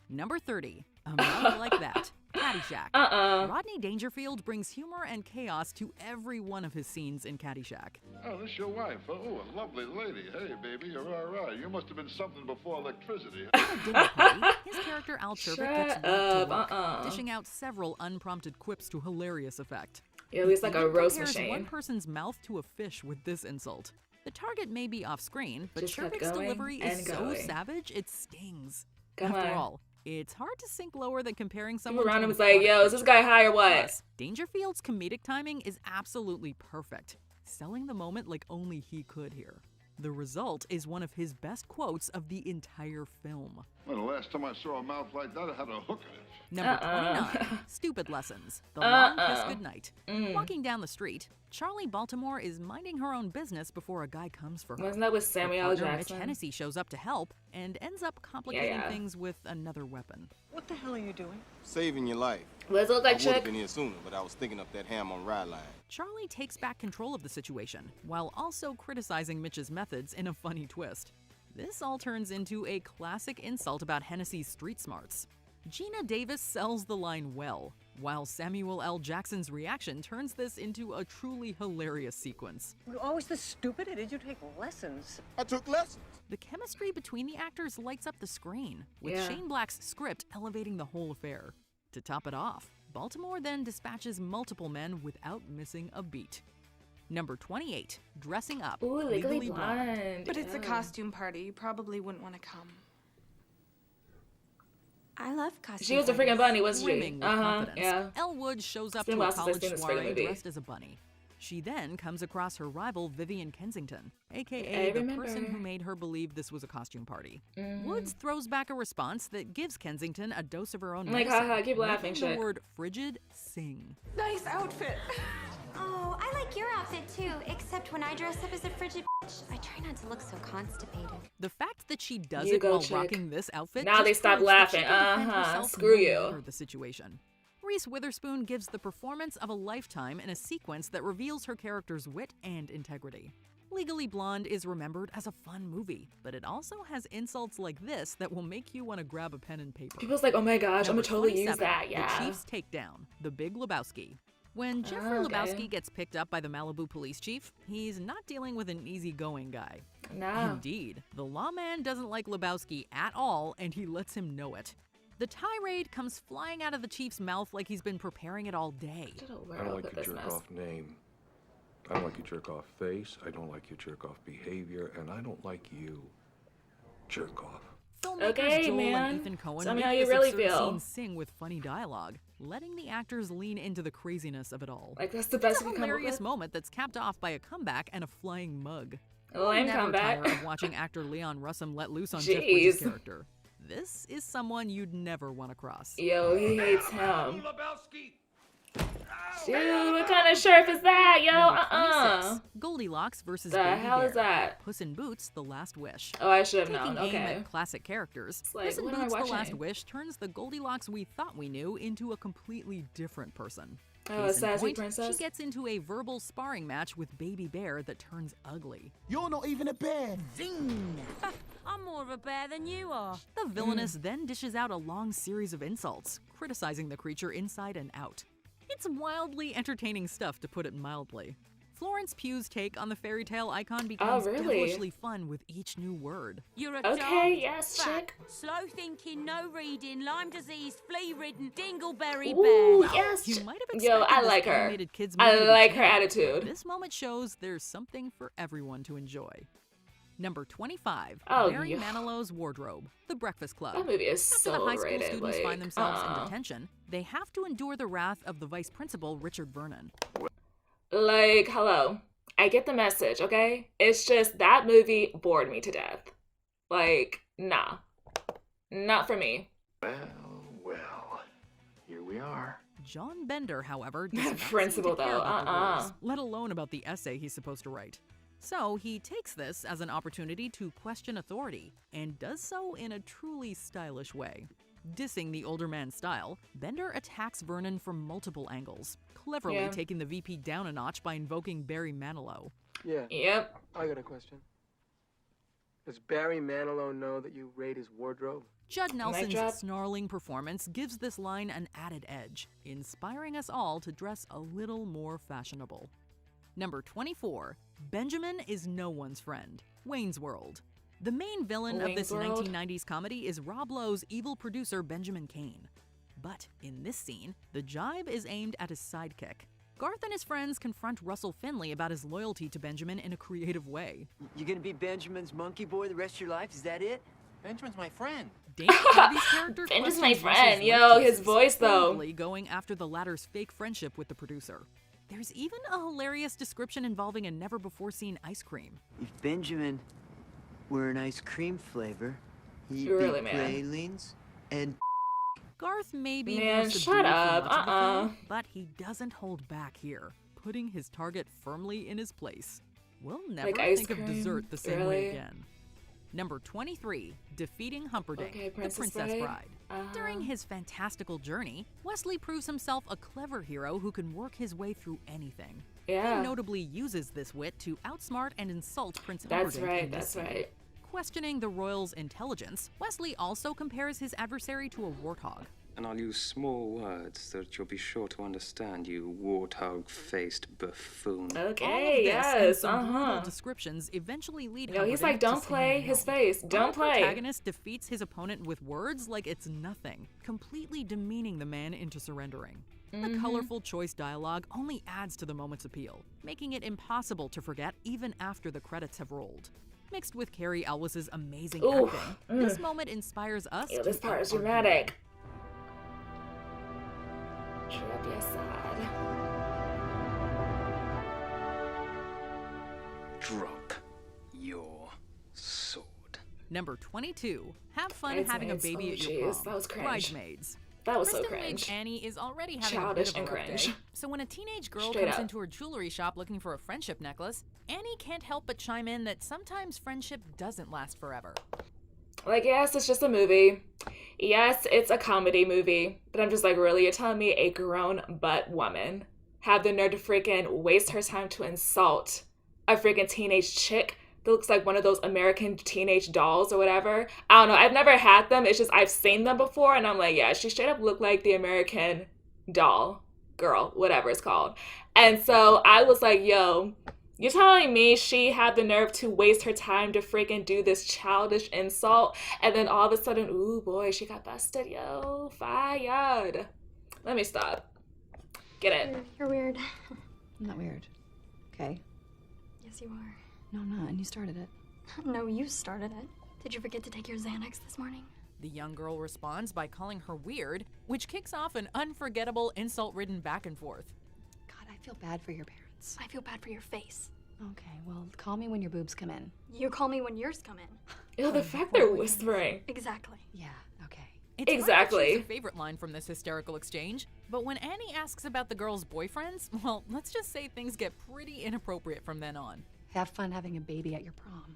S3: Number 30. A Mouth Like That. Caddyshack. Rodney Dangerfield brings humor and chaos to every one of his scenes in Caddyshack.
S17: Oh, this your wife? Oh, a lovely lady. Hey, baby, you're all right. You must have been something before electricity.
S3: At a dinner party, his character Al Turbot gets
S1: Shut
S3: late to
S1: up,
S3: work, dishing out several unprompted quips to hilarious effect.
S1: Yeah, he's like a
S3: Even
S1: roast
S3: compares
S1: machine.
S3: one person's mouth to a fish with this insult. The target may be off-screen, but
S1: Just kept
S3: Turbot's
S1: going
S3: delivery is
S1: and
S3: so
S1: going.
S3: savage it stings.
S1: Come
S3: After
S1: on.
S3: all, it's hard to sink lower than comparing someone
S1: People around
S3: to
S1: him
S3: an
S1: was like,
S3: aquatic
S1: yo, is this
S3: creature.
S1: guy high or what?
S3: Plus, Dangerfield's comedic timing is absolutely perfect, selling the moment like only he could here. The result is one of his best quotes of the entire film.
S17: Well, the last time I saw a mouth like that, it had a hook in it.
S3: Number 29, Stupid Lessons, The Long Kiss Goodnight. Walking down the street, Charlie Baltimore is minding her own business before a guy comes for her.
S1: Wasn't that with
S3: Her
S1: Samuel L.
S3: partner,
S1: Jackson?
S3: Mitch Hennessy shows up to help and ends up complicating
S1: Yeah.
S3: things with another weapon.
S18: What the hell are you doing?
S19: Saving your life.
S1: What does it look like,
S19: I would have
S1: chick?
S19: been here sooner, but I was thinking up that ham on ride line.
S3: Charlie takes back control of the situation, while also criticizing Mitch's methods in a funny twist. This all turns into a classic insult about Hennessy's street smarts. Gina Davis sells the line well, while Samuel L. Jackson's reaction turns this into a truly hilarious sequence.
S18: You're always this stupid, or did you take lessons?
S19: I took lessons.
S3: The chemistry between the actors lights up the screen, with
S1: Yeah.
S3: Shane Black's script elevating the whole affair. To top it off, Baltimore then dispatches multiple men without missing a beat. Number 28, Dressing Up.
S1: Ooh, Legally Blonde.
S20: But it's a
S1: Yeah.
S20: costume party. You probably wouldn't want to come.
S21: I love costumes.
S1: She was a freaking bunny, wasn't she?
S3: Brimming with confidence,
S1: Yeah.
S3: Elle Wood shows up
S1: It's been
S3: to
S1: a
S3: a
S1: while since I've
S3: college
S1: seen this friggin'
S3: soiree
S1: movie.
S3: dressed as a bunny. She then comes across her rival Vivian Kensington,
S1: I
S3: aka the
S1: remember.
S3: person who made her believe this was a costume party.
S1: Mhm.
S3: Woods throws back a response that gives Kensington a dose of her own
S1: Like,
S3: medicine,
S1: haha, keep laughing,
S3: making the
S1: shit.
S3: word frigid sing.
S20: Nice outfit.
S21: Oh, I like your outfit too, except when I dress up as a frigid bitch, I try not to look so constipated.
S3: The fact that she does
S1: You
S3: it
S1: go,
S3: while
S1: chick.
S3: rocking this outfit
S1: Now
S3: just
S1: they stop
S3: proves that she
S1: laughing.
S3: can defend herself
S1: Screw
S3: no
S1: you.
S3: matter the situation. Reese Witherspoon gives the performance of a lifetime in a sequence that reveals her character's wit and integrity. Legally Blonde is remembered as a fun movie, but it also has insults like this that will make you want to grab a pen and paper.
S1: People's like, oh my gosh, I'm
S3: Number
S1: gonna totally use
S3: 27,
S1: that. Yeah.
S3: The Chief's Takedown, The Big Lebowski. When Jeffrey
S1: Okay.
S3: Lebowski gets picked up by the Malibu police chief, he's not dealing with an easygoing guy.
S1: No.
S3: Indeed, the lawman doesn't like Lebowski at all, and he lets him know it. The tirade comes flying out of the chief's mouth like he's been preparing it all day.
S10: I don't like your jerk-off name. I don't like your jerk-off face. I don't like your jerk-off behavior, and I don't like you. Jerk off.
S3: Filmmakers
S1: Okay,
S3: Joel
S1: man.
S3: and Ethan Cohen
S1: Tell me
S3: make
S1: how you
S3: this
S1: really
S3: absurd
S1: feel.
S3: scene sing with funny dialogue, letting the actors lean into the craziness of it all.
S1: Like, that's the best
S3: It's
S1: you
S3: a
S1: can come up
S3: hilarious
S1: with?
S3: moment that's capped off by a comeback and a flying mug.
S1: A
S3: We'll
S1: lame
S3: never
S1: comeback.
S3: tire of watching actor Leon Russum let loose on Jeff Bridges'
S1: Jeez.
S3: character. This is someone you'd never want to cross.
S1: Yo, he hates him.
S7: Lebowski!
S1: Dude, what kind of sheriff is that, yo?
S3: Number 26, Goldilocks versus
S1: The
S3: Baby
S1: hell
S3: Bear.
S1: is that?
S3: Puss in Boots: The Last Wish.
S1: Oh, I should have
S3: Taking
S1: known.
S3: aim
S1: Okay.
S3: at classic characters,
S1: like,
S3: Puss in
S1: what am I
S3: Boots: The Last
S1: watching?
S3: Wish turns the Goldilocks we thought we knew into a completely different person.
S1: Oh, a
S3: Case in
S1: sassy
S3: point,
S1: princess?
S3: she gets into a verbal sparring match with Baby Bear that turns ugly.
S6: You're not even a bear.
S22: Zing! I'm more of a bear than you are.
S3: The villainess then dishes out a long series of insults, criticizing the creature inside and out. It's wildly entertaining stuff, to put it mildly. Florence Pugh's take on the fairy tale icon becomes
S1: really?
S3: devilishly fun with each new word.
S22: You're a
S1: Okay,
S22: dog,
S1: yes,
S22: fat,
S1: chick.
S22: slow thinking, no reading, Lyme disease, flea-ridden, dingleberry
S1: Ooh,
S22: bear.
S1: yes.
S3: You might have
S1: Yo,
S3: expected
S1: I
S3: this
S1: like her.
S3: animated kids
S1: I
S3: movie to be
S1: like her
S3: camp.
S1: attitude.
S3: This moment shows there's something for everyone to enjoy. Number 25,
S1: Oh,
S3: Barry
S1: yeah.
S3: Manilow's Wardrobe, The Breakfast Club.
S1: That movie is
S3: After
S1: so
S3: the high school
S1: rated,
S3: students
S1: like,
S3: find themselves in detention, they have to endure the wrath of the vice principal, Richard Vernon.
S1: Like, hello. I get the message, okay? It's just that movie bored me to death. Like, nah. Not for me.
S10: Well, here we are.
S3: John Bender, however, does not
S1: Principal,
S3: seem to care
S1: though,
S3: about the rules, let alone about the essay he's supposed to write. So he takes this as an opportunity to question authority, and does so in a truly stylish way. Dissing the older man's style, Bender attacks Vernon from multiple angles, cleverly
S1: Yeah.
S3: taking the VP down a notch by invoking Barry Manilow.
S8: Yeah.
S1: Yep.
S8: I got a question. Does Barry Manilow know that you raid his wardrobe?
S3: Judd Nelson's
S1: drop?
S3: snarling performance gives this line an added edge, inspiring us all to dress a little more fashionable. Number 24, Benjamin is no one's friend, Wayne's World. The main villain of this
S1: Wayne's World?
S3: 1990s comedy is Rob Lowe's evil producer Benjamin Kane. But in this scene, the jibe is aimed at his sidekick. Garth and his friends confront Russell Finley about his loyalty to Benjamin in a creative way.
S23: You gonna be Benjamin's monkey boy the rest of your life? Is that it? Benjamin's my friend.
S3: Dana Carvey's character
S1: Benjamin's my
S3: questions
S1: friend.
S3: Russell's
S1: Yo,
S3: life
S1: his
S3: choices,
S1: voice, though.
S3: boldly going after the latter's fake friendship with the producer. There's even a hilarious description involving a never-before-seen ice cream.
S23: If Benjamin were an ice cream flavor, he'd
S1: Really,
S23: be
S1: man.
S23: pralines and
S3: Garth may be
S1: Man,
S3: more
S1: shut
S3: subdued for
S1: up.
S3: much of the film, but he doesn't hold back here, putting his target firmly in his place. We'll never
S1: Like ice
S3: think of
S1: cream?
S3: dessert the same
S1: Really?
S3: way again. Number 23, Defeating Humperdinck,
S1: Okay,
S3: the
S1: Princess
S3: Princess
S1: Bride.
S3: Bride. During his fantastical journey, Wesley proves himself a clever hero who can work his way through anything.
S1: Yeah.
S3: He notably uses this wit to outsmart and insult Prince
S1: That's
S3: Humperdinck
S1: right,
S3: in this
S1: that's
S3: scene.
S1: right.
S3: Questioning the royal's intelligence, Wesley also compares his adversary to a warthog.
S24: And I'll use small words that you'll be sure to understand, you warthog-faced buffoon.
S3: All of
S1: Okay,
S3: this and
S1: yes,
S3: some brutal descriptions eventually lead
S1: Yo, he's
S3: Humperdinck
S1: like,
S3: to
S1: don't play
S3: stand
S1: his
S3: down.
S1: face. Don't
S3: Our
S1: play.
S3: protagonist defeats his opponent with words like it's nothing, completely demeaning the man into surrendering. The colorful choice dialogue only adds to the moment's appeal, making it impossible to forget even after the credits have rolled. Mixed with Carrie Elwes's amazing
S1: Ooh,
S3: acting, this moment inspires us
S1: Yo,
S3: to
S1: this part is
S3: out-argue
S1: dramatic. Drop your side.
S24: Drop your sword.
S3: Number 22. Have fun having a
S1: Bridesmaids.
S3: baby
S1: Oh,
S3: at your
S1: jeez,
S3: prom.
S1: that was cringe.
S3: Bridesmaids.
S1: That was so
S3: Kristen
S1: cringe.
S3: Wiig's Annie is already having
S1: Childish
S3: a bit of a
S1: and
S3: rough
S1: cringe.
S3: day. So when a teenage girl
S1: Straight
S3: comes
S1: up.
S3: into her jewelry shop looking for a friendship necklace, Annie can't help but chime in that sometimes friendship doesn't last forever.
S1: Like, yes, it's just a movie. Yes, it's a comedy movie. But I'm just like, really? You're telling me a grown butt woman have the nerve to freaking waste her time to insult a freaking teenage chick that looks like one of those American teenage dolls or whatever? I don't know. I've never had them. It's just I've seen them before. And I'm like, yeah, she straight up looked like the American doll girl, whatever it's called. And so I was like, yo, you're telling me she had the nerve to waste her time to freaking do this childish insult, and then all of a sudden, ooh boy, she got busted, yo, fired. Let me stop. Get it?
S25: You're weird.
S26: I'm not weird. Okay?
S25: Yes, you are.
S26: No, I'm not, and you started it.
S25: No, you started it. Did you forget to take your Xanax this morning?
S3: The young girl responds by calling her weird, which kicks off an unforgettable insult-ridden back and forth.
S26: God, I feel bad for your parents.
S25: I feel bad for your face.
S26: Okay, well, call me when your boobs come in.
S25: You call me when yours come in.
S1: Ew, the fact they're whispering.
S25: Exactly.
S26: Yeah, okay.
S3: It's
S1: Exactly.
S3: hard to choose a favorite line from this hysterical exchange, but when Annie asks about the girls' boyfriends, well, let's just say things get pretty inappropriate from then on.
S26: Have fun having a baby at your prom.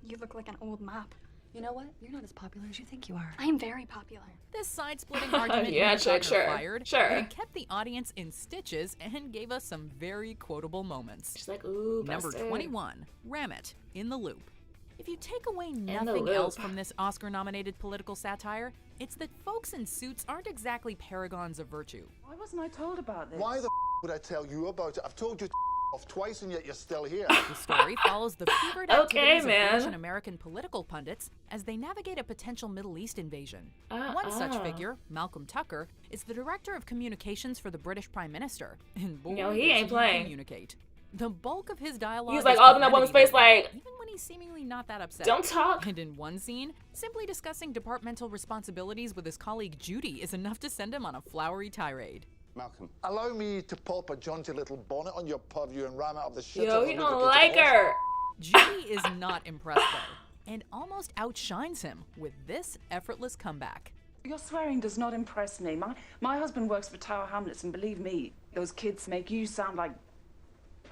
S25: You look like an old map.
S26: You know what? You're not as popular as you think you are.
S25: I am very popular.
S3: This side-splitting argument
S1: Yeah,
S3: got her
S1: sure.
S3: fired,
S1: Sure.
S3: but it kept the audience in stitches and gave us some very quotable moments.
S1: She's like, ooh,
S3: Number
S1: busted.
S3: 21, Ram It, In the Loop. If you take away
S1: the
S3: nothing
S1: Loop.
S3: else from this Oscar-nominated political satire, it's that folks in suits aren't exactly paragons of virtue.
S4: Why wasn't I told about this?
S5: Why the would I tell you about it? I've told you off twice and yet you're still here.
S3: The story follows the fevered
S1: Okay,
S3: activities of
S1: man.
S3: British and American political pundits as they navigate a potential Middle East invasion. One such figure, Malcolm Tucker, is the director of communications for the British Prime Minister. And boy,
S1: Yo, he
S3: does
S1: ain't playing.
S3: Communicate. The bulk of his dialogue
S1: He's
S3: is
S1: like all in that woman's face
S3: profanity,
S1: like,
S3: even when he's seemingly not that upset.
S1: don't talk.
S3: And in one scene, simply discussing departmental responsibilities with his colleague Judy is enough to send him on a flowery tirade.
S5: Malcolm, allow me to pop a jaunty little bonnet on your purview and ram it up the shit
S1: Yo,
S5: out of
S1: he
S5: a
S1: don't
S5: lubricated
S1: like her.
S3: Judy is not impressed though, and almost outshines him with this effortless comeback.
S4: Your swearing does not impress me. My husband works for Tower Hamlets, and believe me, those kids make you sound like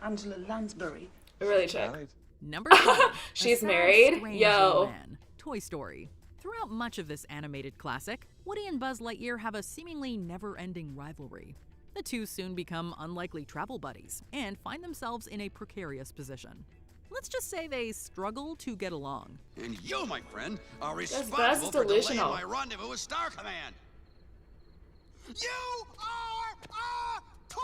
S4: Angela Lansbury.
S1: Really, chick.
S3: Number 10.
S1: She's
S3: A sad,
S1: married?
S3: strange
S1: Yo.
S3: young man. Toy Story. Throughout much of this animated classic, Woody and Buzz Lightyear have a seemingly never-ending rivalry. The two soon become unlikely travel buddies and find themselves in a precarious position. Let's just say they struggle to get along.
S6: And you, my friend, are
S1: Buzz
S6: responsible
S1: is
S6: for delaying
S1: delusional.
S6: my rendezvous with Star Command. You are a toy!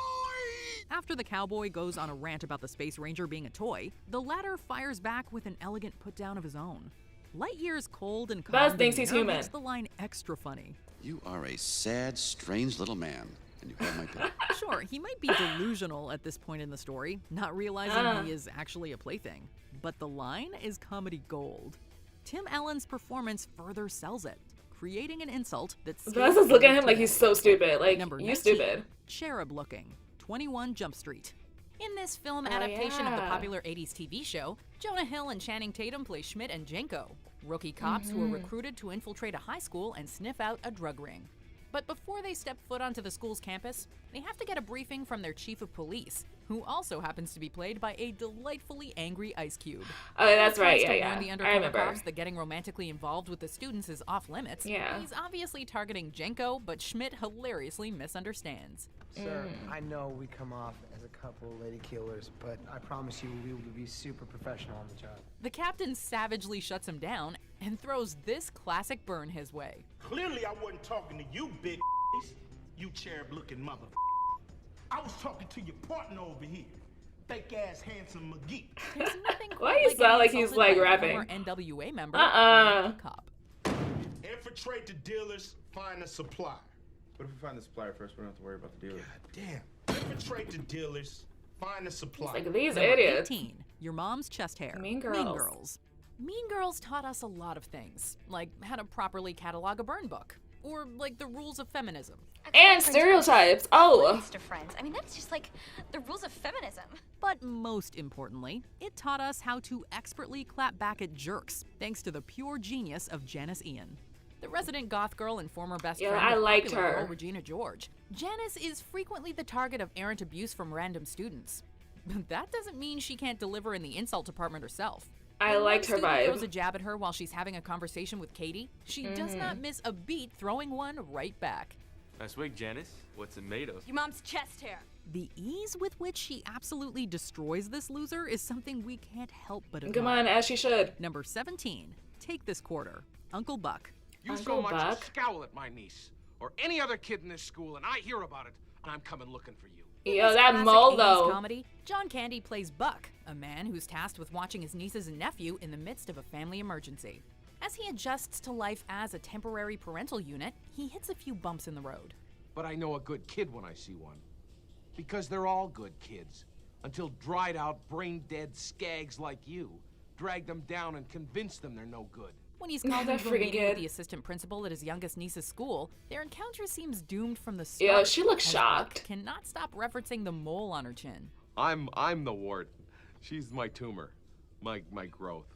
S3: After the cowboy goes on a rant about the Space Ranger being a toy, the latter fires back with an elegant put-down of his own. Lightyear's cold and calm
S1: Buzz thinks he's
S3: demeanor
S1: human.
S3: makes the line extra funny.
S6: You are a sad, strange little man, and you have my pity.
S3: Sure, he might be delusional at this point in the story, not realizing he is actually a plaything. But the line is comedy gold. Tim Allen's performance further sells it, creating an insult that's...
S1: Buzz is looking at him like he's so stupid. Like,
S3: Number
S1: you
S3: 19,
S1: stupid.
S3: Cherub Looking, 21 Jump Street. In this film adaptation of the
S1: yeah.
S3: popular 80s TV show, Jonah Hill and Channing Tatum play Schmidt and Jenko, rookie cops who are recruited to infiltrate a high school and sniff out a drug ring. But before they step foot onto the school's campus, they have to get a briefing from their chief of police, who also happens to be played by a delightfully angry Ice Cube.
S1: Oh, that's
S3: He
S1: right.
S3: tries to
S1: Yeah,
S3: warn the
S1: yeah. I
S3: undercover
S1: remember.
S3: cops that getting romantically involved with the students is off limits.
S1: Yeah.
S3: He's obviously targeting Jenko, but Schmidt hilariously misunderstands.
S9: Sir, I know we come off as a couple of lady killers, but I promise you we'll be super professional on the job.
S3: The captain savagely shuts him down and throws this classic burn his way.
S14: Clearly I wasn't talking to you, big you cherub-looking mother. I was talking to your partner over here, fake-ass handsome McGee.
S1: Why you sound like he's like rapping?
S3: NWA member, cop.
S14: Infiltrate the dealers, find the supply.
S16: What if we find the supplier first? We don't have to worry about the dealer.
S14: Damn. Infiltrate the dealers, find the supply.
S1: Like these
S3: Number
S1: idiots.
S3: 18, Your Mom's Chest Hair.
S1: Mean Girls.
S3: Mean Girls taught us a lot of things, like how to properly catalog a burn book, or like the rules of feminism.
S1: And stereotypes. Oh.
S21: List of friends. I mean, that's just like the rules of feminism.
S3: But most importantly, it taught us how to expertly clap back at jerks, thanks to the pure genius of Janice Ian. The resident goth girl and former best
S1: Yeah,
S3: friend
S1: I
S3: of
S1: liked
S3: popular
S1: her.
S3: girl Regina George, Janice is frequently the target of errant abuse from random students. But that doesn't mean she can't deliver in the insult department herself.
S1: I
S3: When
S1: liked her
S3: one student
S1: vibe.
S3: throws a jab at her while she's having a conversation with Katie, she does not miss a beat throwing one right back.
S15: Nice wig, Janice. What's it made of?
S22: Your mom's chest hair.
S3: The ease with which she absolutely destroys this loser is something we can't help but admire.
S1: Come on, as she should.
S3: Number 17, Take This Quarter, Uncle Buck.
S2: You
S1: Uncle
S2: so much
S1: Buck?
S2: as scowl at my niece or any other kid in this school, and I hear about it, and I'm coming looking for you.
S3: In
S1: Yo,
S3: this
S1: that
S3: classic
S1: mole
S3: 80s
S1: though.
S3: comedy, John Candy plays Buck, a man who's tasked with watching his nieces and nephew in the midst of a family emergency. As he adjusts to life as a temporary parental unit, he hits a few bumps in the road.
S2: But I know a good kid when I see one. Because they're all good kids. Until dried out, brain-dead skags like you drag them down and convince them they're no good.
S3: When he's called
S1: That
S3: into a
S1: freaking
S3: meeting with
S1: kid.
S3: the assistant principal at his youngest niece's school, their encounter seems doomed from the start.
S1: Yeah, she looks
S3: as
S1: shocked.
S3: Buck cannot stop referencing the mole on her chin.
S27: I'm the wart. She's my tumor, my growth,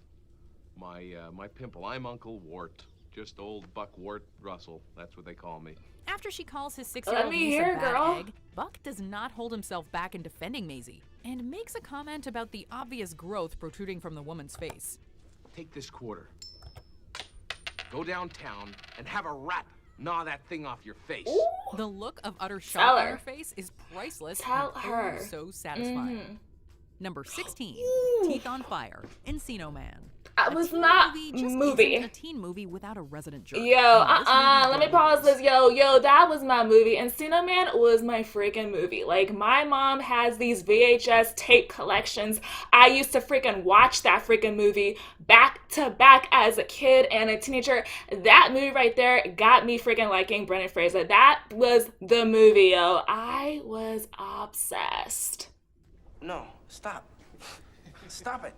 S27: my pimple. I'm Uncle Wart. Just old Buck Wart Russell. That's what they call me.
S3: After she calls his 6-year-old niece a bad egg, Buck does not hold himself back in defending Maisie and makes a comment about the obvious growth protruding from the woman's face.
S2: Take this quarter. Go downtown and have a rat gnaw that thing off your face.
S3: Ooh. The look of utter shock on her face is priceless and so satisfying. Number 16, Teeth on Fire, Encino Man.
S1: That was not movie.
S3: A teen movie without a resident jerk.
S1: Yo, let me pause this. Yo, that was my movie. Encino Man was my freaking movie. Like, my mom has these VHS tape collections. I used to freaking watch that freaking movie back to back as a kid and a teenager. That movie right there got me freaking liking Brendan Fraser. That was the movie, yo. I was obsessed.
S23: No, stop. Stop it.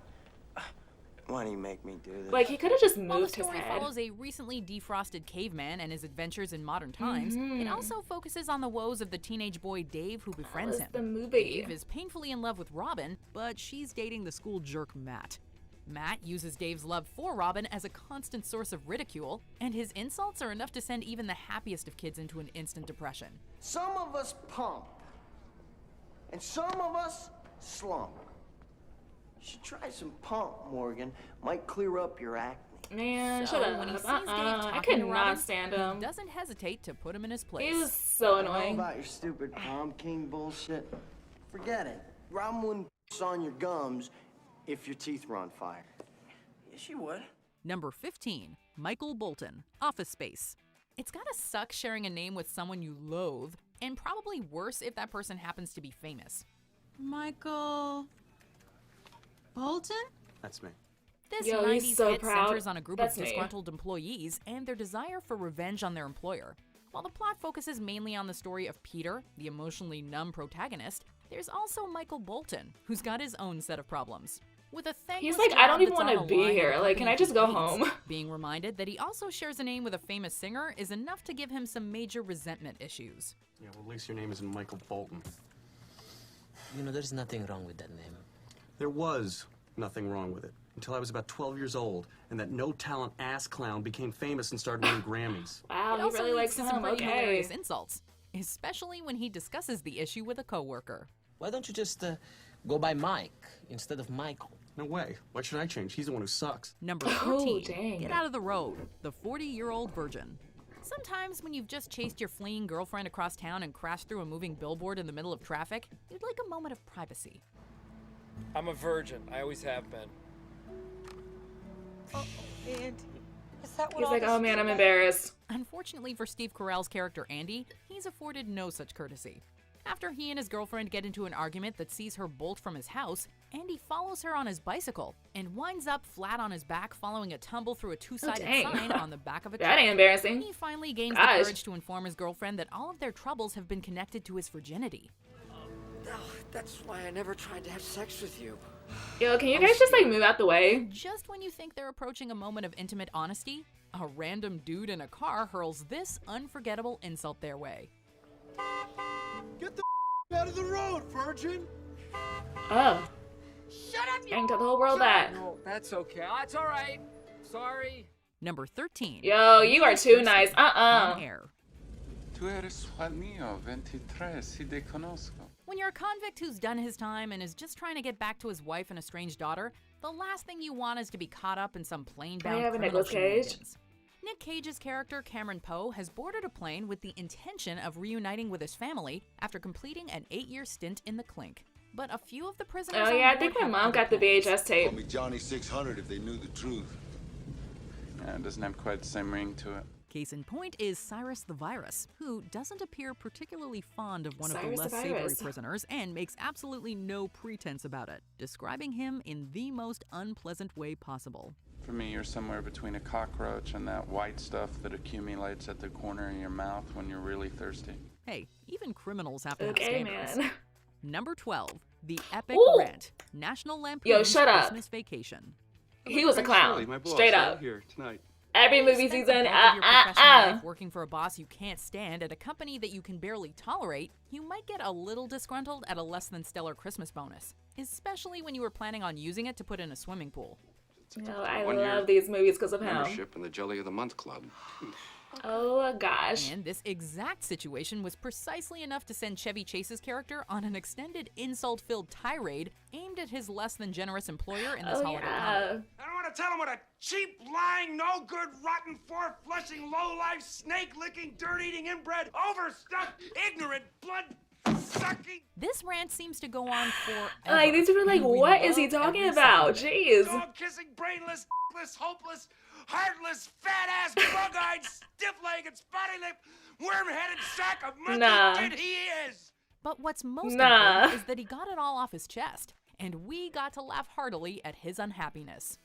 S23: Why do you make me do this?
S1: Like, he could have just moved his head.
S3: While the story follows a recently defrosted caveman and his adventures in modern times, it also focuses on the woes of the teenage boy Dave who befriends him.
S1: The movie.
S3: Dave is painfully in love with Robin, but she's dating the school jerk Matt. Matt uses Dave's love for Robin as a constant source of ridicule, and his insults are enough to send even the happiest of kids into an instant depression.
S23: Some of us pump, and some of us slump. You should try some pump, Morgan. Might clear up your acne.
S1: Man,
S3: so
S1: shut up.
S3: When he sees Dave
S1: I
S3: talking
S1: could
S3: to
S1: not
S3: Robin,
S1: stand him.
S3: He doesn't hesitate to put him in his place.
S1: He was so annoying.
S23: How about your stupid prom king bullshit? Forget it. Robin wouldn't on your gums if your teeth were on fire. Yes, she would.
S3: Number 15, Michael Bolton, Office Space. It's gotta suck sharing a name with someone you loathe, and probably worse if that person happens to be famous.
S11: Michael Bolton?
S12: That's me.
S3: This
S1: Yo,
S3: 90s
S1: he's so
S3: hit
S1: proud.
S3: centers on a group
S1: That's
S3: of
S1: me.
S3: disgruntled employees and their desire for revenge on their employer. While the plot focuses mainly on the story of Peter, the emotionally numb protagonist, there's also Michael Bolton, who's got his own set of problems. With a thankless
S1: He's like, I don't
S3: job
S1: even
S3: that's
S1: want
S3: on
S1: to
S3: the
S1: be
S3: line
S1: here.
S3: at a
S1: Like, can I
S3: company
S1: just
S3: he
S1: go
S3: hates,
S1: home?
S3: Being reminded that he also shares a name with a famous singer is enough to give him some major resentment issues.
S12: Yeah, well, at least your name isn't Michael Bolton.
S13: You know, there's nothing wrong with that name.
S12: There was nothing wrong with it until I was about 12 years old, and that no-talent ass clown became famous and started winning Grammys.
S1: Wow,
S3: It
S1: he
S3: also
S1: really
S3: leads
S1: likes
S3: to some
S1: him.
S3: pretty
S1: Okay.
S3: hilarious insults, especially when he discusses the issue with a coworker.
S13: Why don't you just go by Mike instead of Michael?
S12: No way. Why should I change? He's the one who sucks.
S3: Number 14, Get Out of the Road, The 40-Year-Old Virgin. Sometimes when you've just chased your fleeing girlfriend across town and crashed through a moving billboard in the middle of traffic, you'd like a moment of privacy.
S17: I'm a virgin. I always have been.
S18: Andy, is that what
S1: He's like, oh man, I'm embarrassed.
S3: Unfortunately for Steve Carell's character Andy, he's afforded no such courtesy. After he and his girlfriend get into an argument that sees her bolt from his house, Andy follows her on his bicycle and winds up flat on his back following a tumble through a two-sided sign on the back of a truck.
S1: That ain't embarrassing.
S3: He finally gains the courage to inform his girlfriend that all of their troubles have been connected to his virginity.
S23: That's why I never tried to have sex with you.
S1: Yo, can you guys just like move out the way?
S3: Just when you think they're approaching a moment of intimate honesty, a random dude in a car hurls this unforgettable insult their way.
S19: Get the out of the road, virgin!
S1: Oh.
S23: Shut up,
S1: you! Ain't tell the whole world that.
S23: No, that's okay. That's all right. Sorry.
S3: Number 13.
S1: Yo, you are too nice.
S3: On air.
S20: Tu eres Juan mío, 23, si te conozco.
S3: When you're a convict who's done his time and is just trying to get back to his wife and estranged daughter, the last thing you want is to be caught up in some plain-bound
S1: have a
S3: criminal
S1: Nicolas Cage.
S3: shenanigans. Nick Cage's character, Cameron Poe, has boarded a plane with the intention of reuniting with his family after completing an 8-year stint in the clink. But a few of the prisoners
S1: Oh yeah, I think my mom got the VHS tape.
S20: Call me Johnny 600 if they knew the truth. Yeah, it doesn't have quite the same ring to it.
S3: Case in point is Cyrus the Virus, who doesn't appear particularly fond of one of the
S1: Cyrus
S3: less
S1: the
S3: savory
S1: Virus.
S3: prisoners and makes absolutely no pretense about it, describing him in the most unpleasant way possible.
S20: For me, you're somewhere between a cockroach and that white stuff that accumulates at the corner of your mouth when you're really thirsty.
S3: Hey, even criminals have to
S1: Okay,
S3: have standards.
S1: man.
S3: Number 12, The Epic
S1: Ooh.
S3: Rant, National Lampoon's
S1: Yo, shut up.
S3: Christmas Vacation.
S1: He was a clown.
S12: My boss,
S1: Straight
S12: right
S1: up.
S12: here tonight.
S1: Every movie
S3: Spent the
S1: season,
S3: bulk of your professional life working for a boss you can't stand at a company that you can barely tolerate, you might get a little disgruntled at a less than stellar Christmas bonus, especially when you were planning on using it to put in a swimming pool.
S1: No, I love these movies because of him.
S6: Membership in the Jelly of the Month Club.
S1: Oh gosh.
S3: And this exact situation was precisely enough to send Chevy Chase's character on an extended insult-filled tirade aimed at his less than generous employer in this holiday comedy.
S2: I don't want to tell him what a cheap, lying, no-good, rotten, four-flushing, low-life, snake-licking, dirt-eating, inbred, overstuffed, ignorant, blood-sucking...
S3: This rant seems to go on forever.
S1: Like, these people are like, what is he talking about? Jeez.
S2: Dog-kissing, brainless, hopeless, heartless, fat-ass, bug-eyed, stiff-legged, spotty-lipped, worm-headed sack of monkey shit he is!
S3: But what's most important is that he got it all off his chest, and we got to laugh heartily at his unhappiness.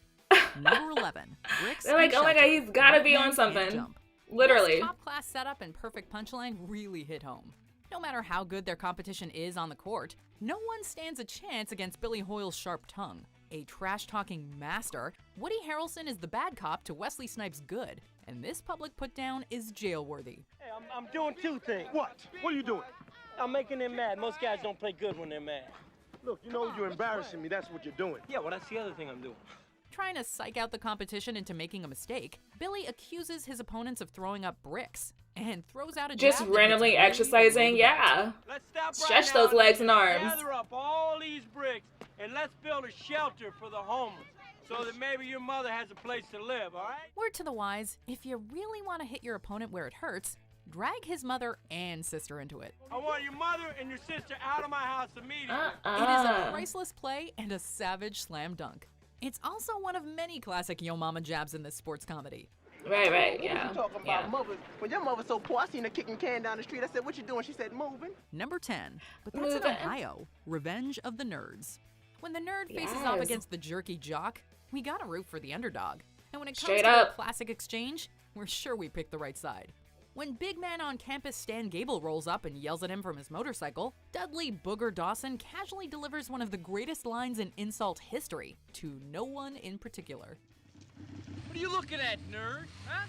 S3: Number 11, Bricks.
S1: They're like, oh my god, he's gotta be on something. Literally.
S3: This top-class setup and perfect punchline really hit home. No matter how good their competition is on the court, no one stands a chance against Billy Hoyle's sharp tongue. A trash-talking master, Woody Harrelson is the bad cop to Wesley Snipes' good, and this public put-down is jail-worthy.
S5: Hey, I'm doing two things.
S16: What? What are you doing?
S5: I'm making them mad. Most guys don't play good when they're mad.
S16: Look, you know you're embarrassing me. That's what you're doing.
S5: Yeah, well, that's the other thing I'm doing.
S3: Trying to psych out the competition into making a mistake, Billy accuses his opponents of throwing up bricks and throws out a
S1: just
S3: jab
S1: randomly exercising. Yeah.
S5: Let's stop
S1: stretch those legs and arms.
S5: Gather up all these bricks and let's build a shelter for the homeless so that maybe your mother has a place to live, all right?
S3: Word to the wise, if you really want to hit your opponent where it hurts, drag his mother and sister into it.
S5: I want your mother and your sister out of my house immediately.
S3: It is a priceless play and a savage slam dunk. It's also one of many classic Yo Mama jabs in this sports comedy.
S1: Right, yeah.
S7: You talking about mothers. When your mother's so poor, I seen her kicking can down the street. I said, what you doing? She said, moving.
S3: Number 10, but that's in Ohio, Revenge of the Nerds. When the nerd faces off against the jerky jock, we gotta root for the underdog. And when it comes to a classic exchange, we're sure we picked the right side. When big man on campus Stan Gable rolls up and yells at him from his motorcycle, Dudley Booger Dawson casually delivers one of the greatest lines in insult history, to no one in particular.
S5: What are you looking at, nerd? Huh?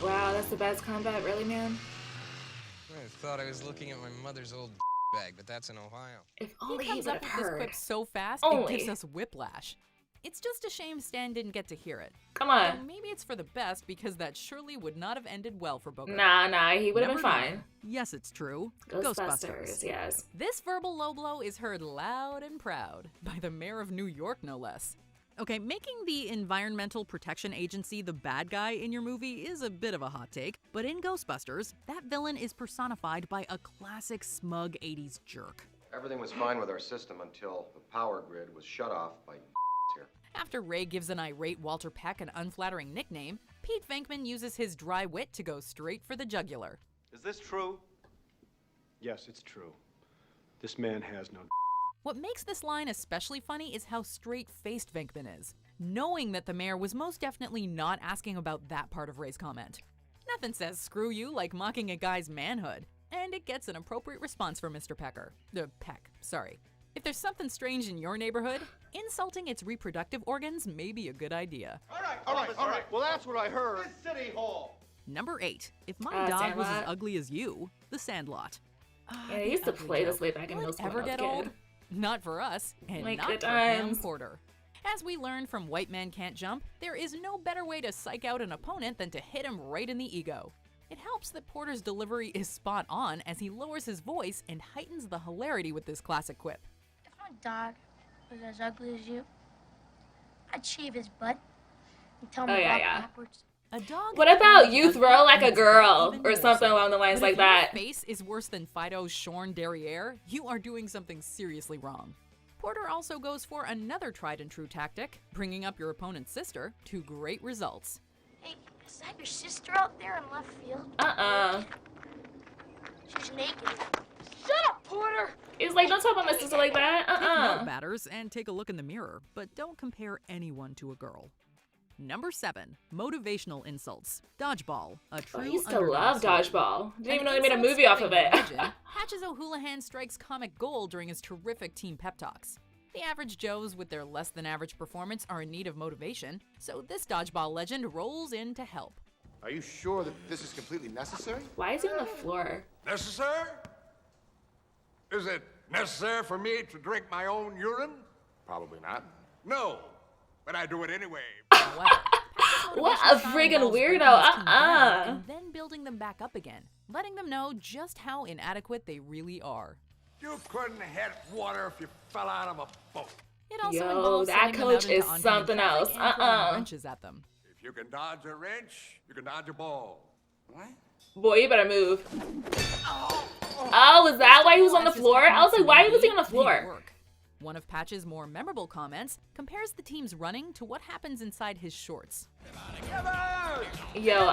S1: Wow, that's the best combat, really, man?
S8: I thought I was looking at my mother's old bag, but that's in Ohio.
S1: If only
S3: he comes up with this quip so fast, it gives us whiplash. It's just a shame Stan didn't get to hear it.
S1: Come on.
S3: Though maybe it's for the best, because that surely would not have ended well for Booker.
S1: Nah, he would have been fine.
S3: Yes, it's true.
S1: Ghostbusters, yes.
S3: This verbal low blow is heard loud and proud by the mayor of New York, no less. Okay, making the Environmental Protection Agency the bad guy in your movie is a bit of a hot take, but in Ghostbusters, that villain is personified by a classic smug 80s jerk.
S10: Everything was fine with our system until the power grid was shut off by here.
S3: After Ray gives an irate Walter Peck an unflattering nickname, Pete Venkman uses his dry wit to go straight for the jugular.
S10: Is this true?
S16: Yes, it's true. This man has no.
S3: What makes this line especially funny is how straight-faced Venkman is, knowing that the mayor was most definitely not asking about that part of Ray's comment. Nothing says screw you like mocking a guy's manhood, and it gets an appropriate response from Mr. Peck, sorry. If there's something strange in your neighborhood, insulting its reproductive organs may be a good idea.
S10: All right. Well, that's what I heard. This City Hall.
S3: Number 8. If my dog was as ugly as you, The Sandlot.
S1: Yeah, I used to play this way back in middle school.
S3: Ever get old? Not for us, and
S1: like
S3: not for Ham Porter. As we learned from White Man Can't Jump, there is no better way to psych out an opponent than to hit him right in the ego. It helps that Porter's delivery is spot on as he lowers his voice and heightens the hilarity with this classic quip.
S24: If my dog was as ugly as you, I'd shave his butt and tell him to walk backwards.
S3: A dog.
S1: What about you throw like a girl or something along the lines like that?
S3: If your face is worse than Fido's shorn derriere, you are doing something seriously wrong. Porter also goes for another tried and true tactic, bringing up your opponent's sister to great results.
S24: Hey, is that your sister out there in left field? She's naked. Shut up, Porter!
S1: It's like, don't talk about my sister like that.
S3: Take note, batters, and take a look in the mirror, but don't compare anyone to a girl. Number 7, motivational insults. Dodgeball, a true
S1: I used to love Dodgeball. Didn't even know they made a movie off of it.
S3: Patches O'Houlihan strikes comic gold during his terrific team pep talks. The average Joes with their less than average performance are in need of motivation, so this Dodgeball legend rolls in to help.
S25: Are you sure that this is completely necessary?
S1: Why is he on the floor?
S26: Necessary? Is it necessary for me to drink my own urine?
S25: Probably not.
S26: No. but I do it anyway.
S3: However,
S1: what a friggin' weirdo.
S3: And then building them back up again, letting them know just how inadequate they really are.
S26: You couldn't hit water if you fell out of a boat.
S3: It also
S1: Yo,
S3: involves
S1: that
S3: sending them
S1: coach
S3: out into
S1: is
S3: oncoming
S1: something else.
S3: traffic and throwing wrenches at them.
S26: If you can dodge a wrench, you can dodge a ball. What?
S1: Boy, you better move. Oh, is that why he was on the floor? I was like, why was he on the floor?
S3: One of Patch's more memorable comments compares the team's running to what happens inside his shorts.
S1: Yo,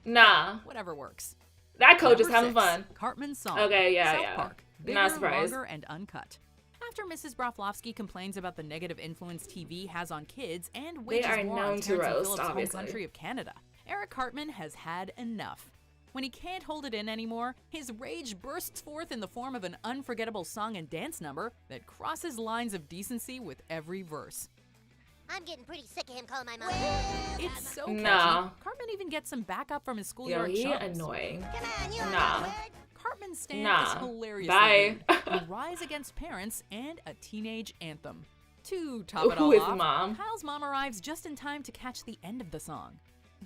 S1: nah.
S3: Whatever works.
S1: That coach is
S3: Number
S1: having
S3: 6,
S1: fun.
S3: Cartman's song.
S1: Okay, yeah,
S3: South
S1: yeah.
S3: Park, bigger,
S1: Not surprised.
S3: longer, and uncut. After Mrs. Broflovsky complains about the negative influence TV has on kids and wages
S1: are
S3: war
S1: known
S3: on
S1: to
S3: Terrence and
S1: roast,
S3: Phillips' home
S1: obviously.
S3: country of Canada, Eric Cartman has had enough. When he can't hold it in anymore, his rage bursts forth in the form of an unforgettable song and dance number that crosses lines of decency with every verse.
S4: I'm getting pretty sick of him calling my mom.
S3: It's so catchy.
S1: Nah.
S3: Cartman even gets some backup from his
S1: Yo,
S3: schoolyard
S1: he
S3: chums.
S1: annoying.
S4: Nah.
S3: Cartman's stand
S1: Nah.
S3: is hilariously
S1: Bye.
S3: weird. A rise against parents and a teenage anthem. To top it
S1: Who
S3: all
S1: is
S3: off,
S1: mom?
S3: Kyle's mom arrives just in time to catch the end of the song.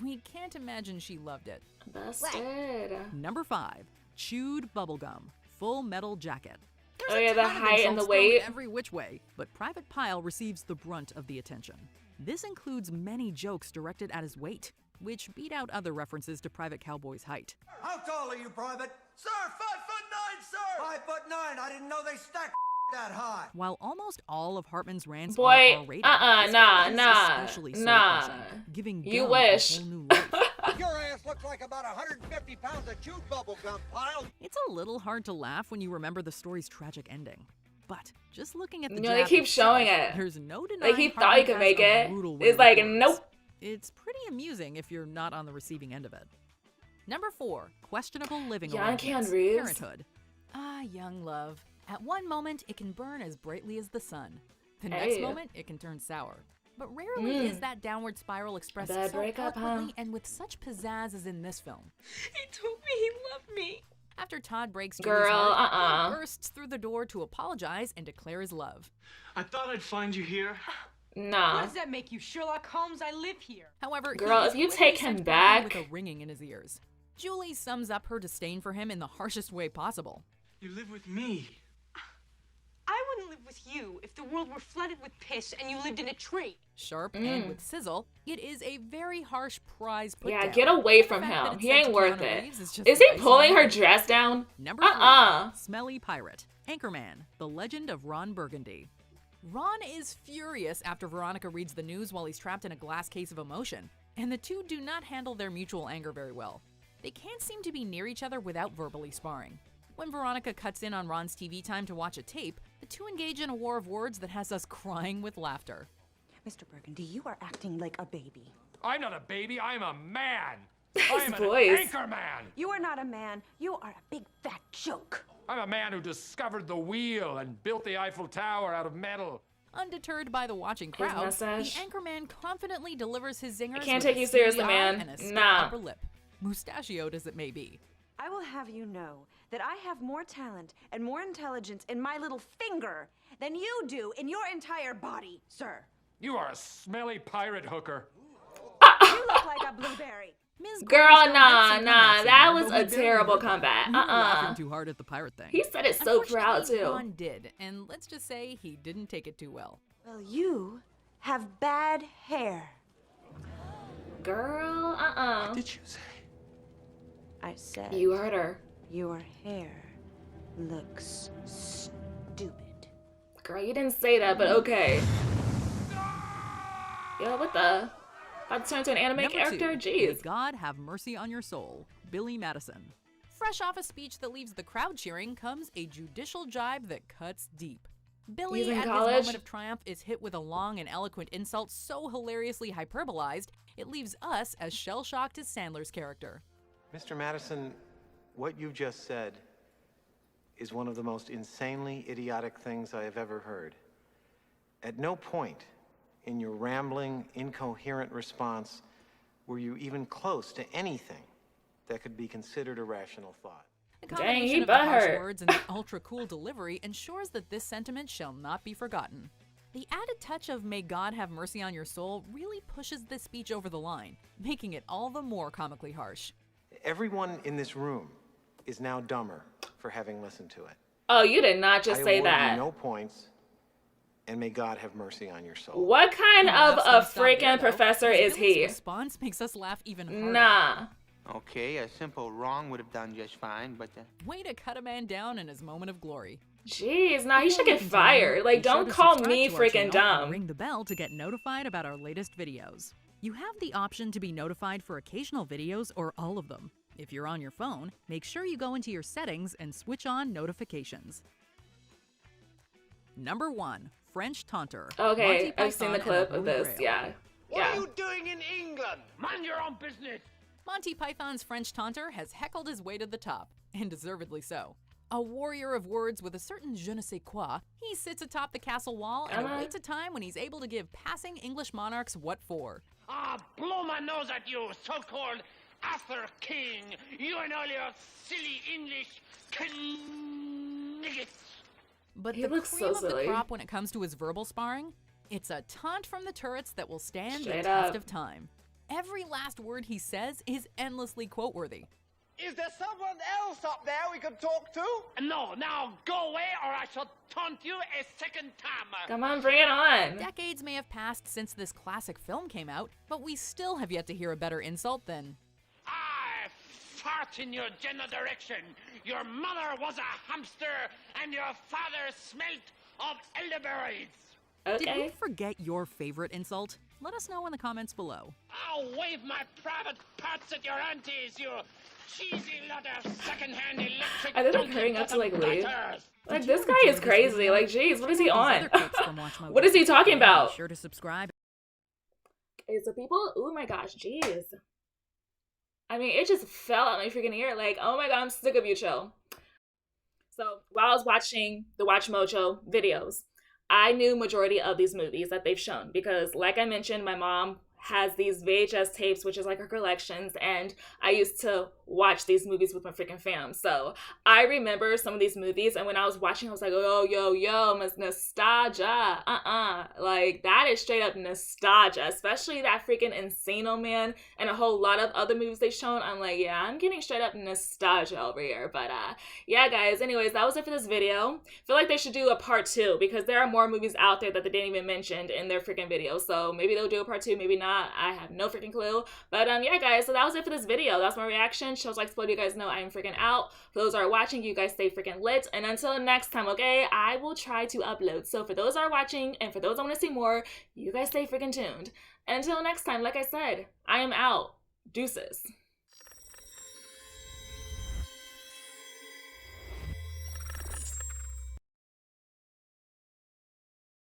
S3: We can't imagine she loved it.
S1: Busted.
S3: Number 5, chewed bubblegum, Full Metal Jacket.
S1: Oh yeah, the
S3: Ton of
S1: height and the
S3: insults thrown
S1: weight.
S3: every which way, but Private Pile receives the brunt of the attention. This includes many jokes directed at his weight, which beat out other references to Private Cowboy's height.
S19: How tall are you, Private? Sir, 5'9", sir! 5'9". I didn't know they stacked that high.
S3: While almost all of Hartman's rants
S1: Boy,
S3: are R-rated,
S1: nah,
S3: this is
S1: nah,
S3: especially
S1: nah.
S3: soul-crushing, giving
S1: You
S3: gum
S1: wish.
S3: a whole new life.
S19: Your ass looks like about 150 pounds of chewed bubble gum, Pile.
S3: It's a little hard to laugh when you remember the story's tragic ending. But just looking at the
S1: No, they
S3: jab
S1: keep
S3: itself,
S1: showing it.
S3: there's no denying
S1: Like he thought he
S3: Hartman
S1: could
S3: has
S1: make
S3: a
S1: it.
S3: brutal way
S1: It's
S3: with
S1: like,
S3: words.
S1: nope.
S3: It's pretty amusing if you're not on the receiving end of it. Number 4, questionable living
S1: Young
S3: arrangements,
S1: Keanu Reeves.
S3: Parenthood. Ah, young love. At one moment, it can burn as brightly as the sun. The
S1: Hey.
S3: next moment, it can turn sour. But rarely is that downward spiral expressed
S1: Bad
S3: so
S1: breakup,
S3: eloquently and with such pizzazz as in this film.
S9: He told me he loved me.
S3: After Todd breaks
S1: Girl,
S3: Julie's heart, he bursts through the door to apologize and declare his love.
S14: I thought I'd find you here.
S1: Nah.
S9: What does that make you, Sherlock Holmes? I live here.
S3: However,
S1: Girl,
S3: he
S1: if
S3: is
S1: you
S3: quickly
S1: take him
S3: sent
S1: back-
S3: with a ringing in his ears. Julie sums up her disdain for him in the harshest way possible.
S14: You live with me.
S9: I wouldn't live with you if the world were flooded with piss and you lived in a tree.
S3: Sharp and with sizzle, it is a very harsh prize put
S1: Yeah,
S3: down.
S1: get away
S3: The
S1: from
S3: fact that
S1: him.
S3: it's
S1: He
S3: sent
S1: ain't
S3: to
S1: worth
S3: Keanu
S1: it.
S3: Reeves is just
S1: Is he
S3: icing on
S1: pulling
S3: the
S1: her
S3: cake.
S1: dress down?
S3: Number 3, Smelly Pirate, Anchorman, The Legend of Ron Burgundy. Ron is furious after Veronica reads the news while he's trapped in a glass case of emotion, and the two do not handle their mutual anger very well. They can't seem to be near each other without verbally sparring. When Veronica cuts in on Ron's TV time to watch a tape, the two engage in a war of words that has us crying with laughter.
S15: Mr. Burgundy, you are acting like a baby.
S5: I'm not a baby, I'm a man.
S1: His
S5: I'm
S1: voice.
S5: an anchor man.
S15: You are not a man. You are a big fat joke.
S5: I'm a man who discovered the wheel and built the Eiffel Tower out of metal.
S3: Undeterred by the watching crowd, the
S1: mustache.
S3: anchorman confidently delivers his zingers
S1: I can't
S3: with
S1: take
S3: a
S1: you seriously,
S3: steely eye
S1: man.
S3: and a stiff
S1: Nah.
S3: upper lip. Mustachioed as it may be.
S15: I will have you know that I have more talent and more intelligence in my little finger than you do in your entire body, sir.
S5: You are a smelly pirate hooker.
S15: You look like a blueberry.
S3: Ms.
S1: Girl,
S3: Gordon
S1: nah,
S3: still gets some
S1: nah.
S3: comebacks in
S1: That
S3: there,
S1: was
S3: but
S1: a
S3: we barely
S1: terrible
S3: heard them.
S1: comeback.
S3: You were laughing too hard at the pirate thing.
S1: He said it so proud,
S3: Unfortunately,
S1: too.
S3: Ron did, and let's just say he didn't take it too well.
S15: Well, you have bad hair.
S1: Girl,
S14: What did you say?
S15: I said.
S1: You heard her.
S15: Your hair looks stupid.
S1: Girl, you didn't say that, but okay. Yo, what the? About to turn into an anime
S3: Number
S1: character?
S3: 2,
S1: Jeez.
S3: May God have mercy on your soul, Billy Madison. Fresh off a speech that leaves the crowd cheering comes a judicial jibe that cuts deep. Billy,
S1: He's in
S3: at
S1: college?
S3: his moment of triumph, is hit with a long and eloquent insult so hilariously hyperbolized, it leaves us as shell-shocked as Sandler's character.
S16: Mr. Madison, what you just said is one of the most insanely idiotic things I have ever heard. At no point in your rambling, incoherent response were you even close to anything that could be considered a rational thought.
S3: The
S1: Dang,
S3: combination
S1: he
S3: of the harsh
S1: butthurt.
S3: words and the ultra-cool delivery ensures that this sentiment shall not be forgotten. The added touch of "May God have mercy on your soul" really pushes this speech over the line, making it all the more comically harsh.
S16: Everyone in this room is now dumber for having listened to it.
S1: Oh, you did not just say
S16: I award
S1: that.
S16: you no points, and may God have mercy on your soul.
S1: What kind of a freaking professor is he?
S3: Response makes us laugh even harder.
S1: Nah.
S11: Okay, a simple wrong would have done just fine, but...
S3: Way to cut a man down in his moment of glory.
S1: Jeez, nah, he should get fired. Like, don't call me freaking dumb.
S3: Ring the bell to get notified about our latest videos. You have the option to be notified for occasional videos or all of them. If you're on your phone, make sure you go into your settings and switch on notifications. Number 1. French Taunter.
S1: Okay, I've seen the clip of this, yeah.
S5: What are you doing in England? Mind your own business.
S3: Monty Python's French Taunter has heckled his way to the top, and deservedly so. A warrior of words with a certain je ne sais quoi, he sits atop the castle wall and awaits a time when he's able to give passing English monarchs what for.
S5: Ah, blow my nose at you, so-called Arthur King. You and all your silly English kniggets.
S3: But
S1: He
S3: the
S1: looks
S3: cream
S1: so
S3: of
S1: silly.
S3: the crop when it comes to his verbal sparring, it's a taunt from the turrets that will stand the
S1: Straight
S3: test
S1: up.
S3: of time. Every last word he says is endlessly quote-worthy.
S5: Is there someone else up there we could talk to? No, now go away or I shall taunt you a second time.
S1: Come on, bring it on.
S3: Decades may have passed since this classic film came out, but we still have yet to hear a better insult than...
S5: I fart in your general direction. Your mother was a hamster and your father smelt of elderberries.
S3: Did we forget your favorite insult? Let us know in the comments below.
S5: I'll wave my private parts at your aunties, you cheesy lot of second-hand electric
S1: I think they're
S5: donkey
S1: hurrying up to like leave.
S5: butters.
S1: Like, this guy is crazy. Like, jeez, what is he on? What is he talking about?
S3: Be sure to subscribe.
S1: Okay, so people, oh my gosh, jeez. I mean, it just fell out my freaking ear. Like, oh my god, I'm sick of you, chill. So while I was watching the WatchMojo videos, I knew majority of these movies that they've shown because, like I mentioned, my mom has these VHS tapes, which is like her collections, and I used to watch these movies with my freaking fam. So I remember some of these movies, and when I was watching, I was like, oh, yo, nostalgia, like that is straight up nostalgia, especially that freaking Insano Man and a whole lot of other movies they've shown. I'm like, yeah, I'm getting straight up nostalgia over here. But yeah, guys, anyways, that was it for this video. I feel like they should do a part 2 because there are more movies out there that they didn't even mention in their freaking videos. So maybe they'll do a part 2, maybe not. I have no freaking clue. But yeah, guys, so that was it for this video. That's my reaction. Shows like I-XPLODE, you guys know I am freaking out. For those that are watching, you guys stay freaking lit. And until next time, okay, I will try to upload. So for those that are watching and for those that want to see more, you guys stay freaking tuned. And until next time, like I said, I am out. Deuces.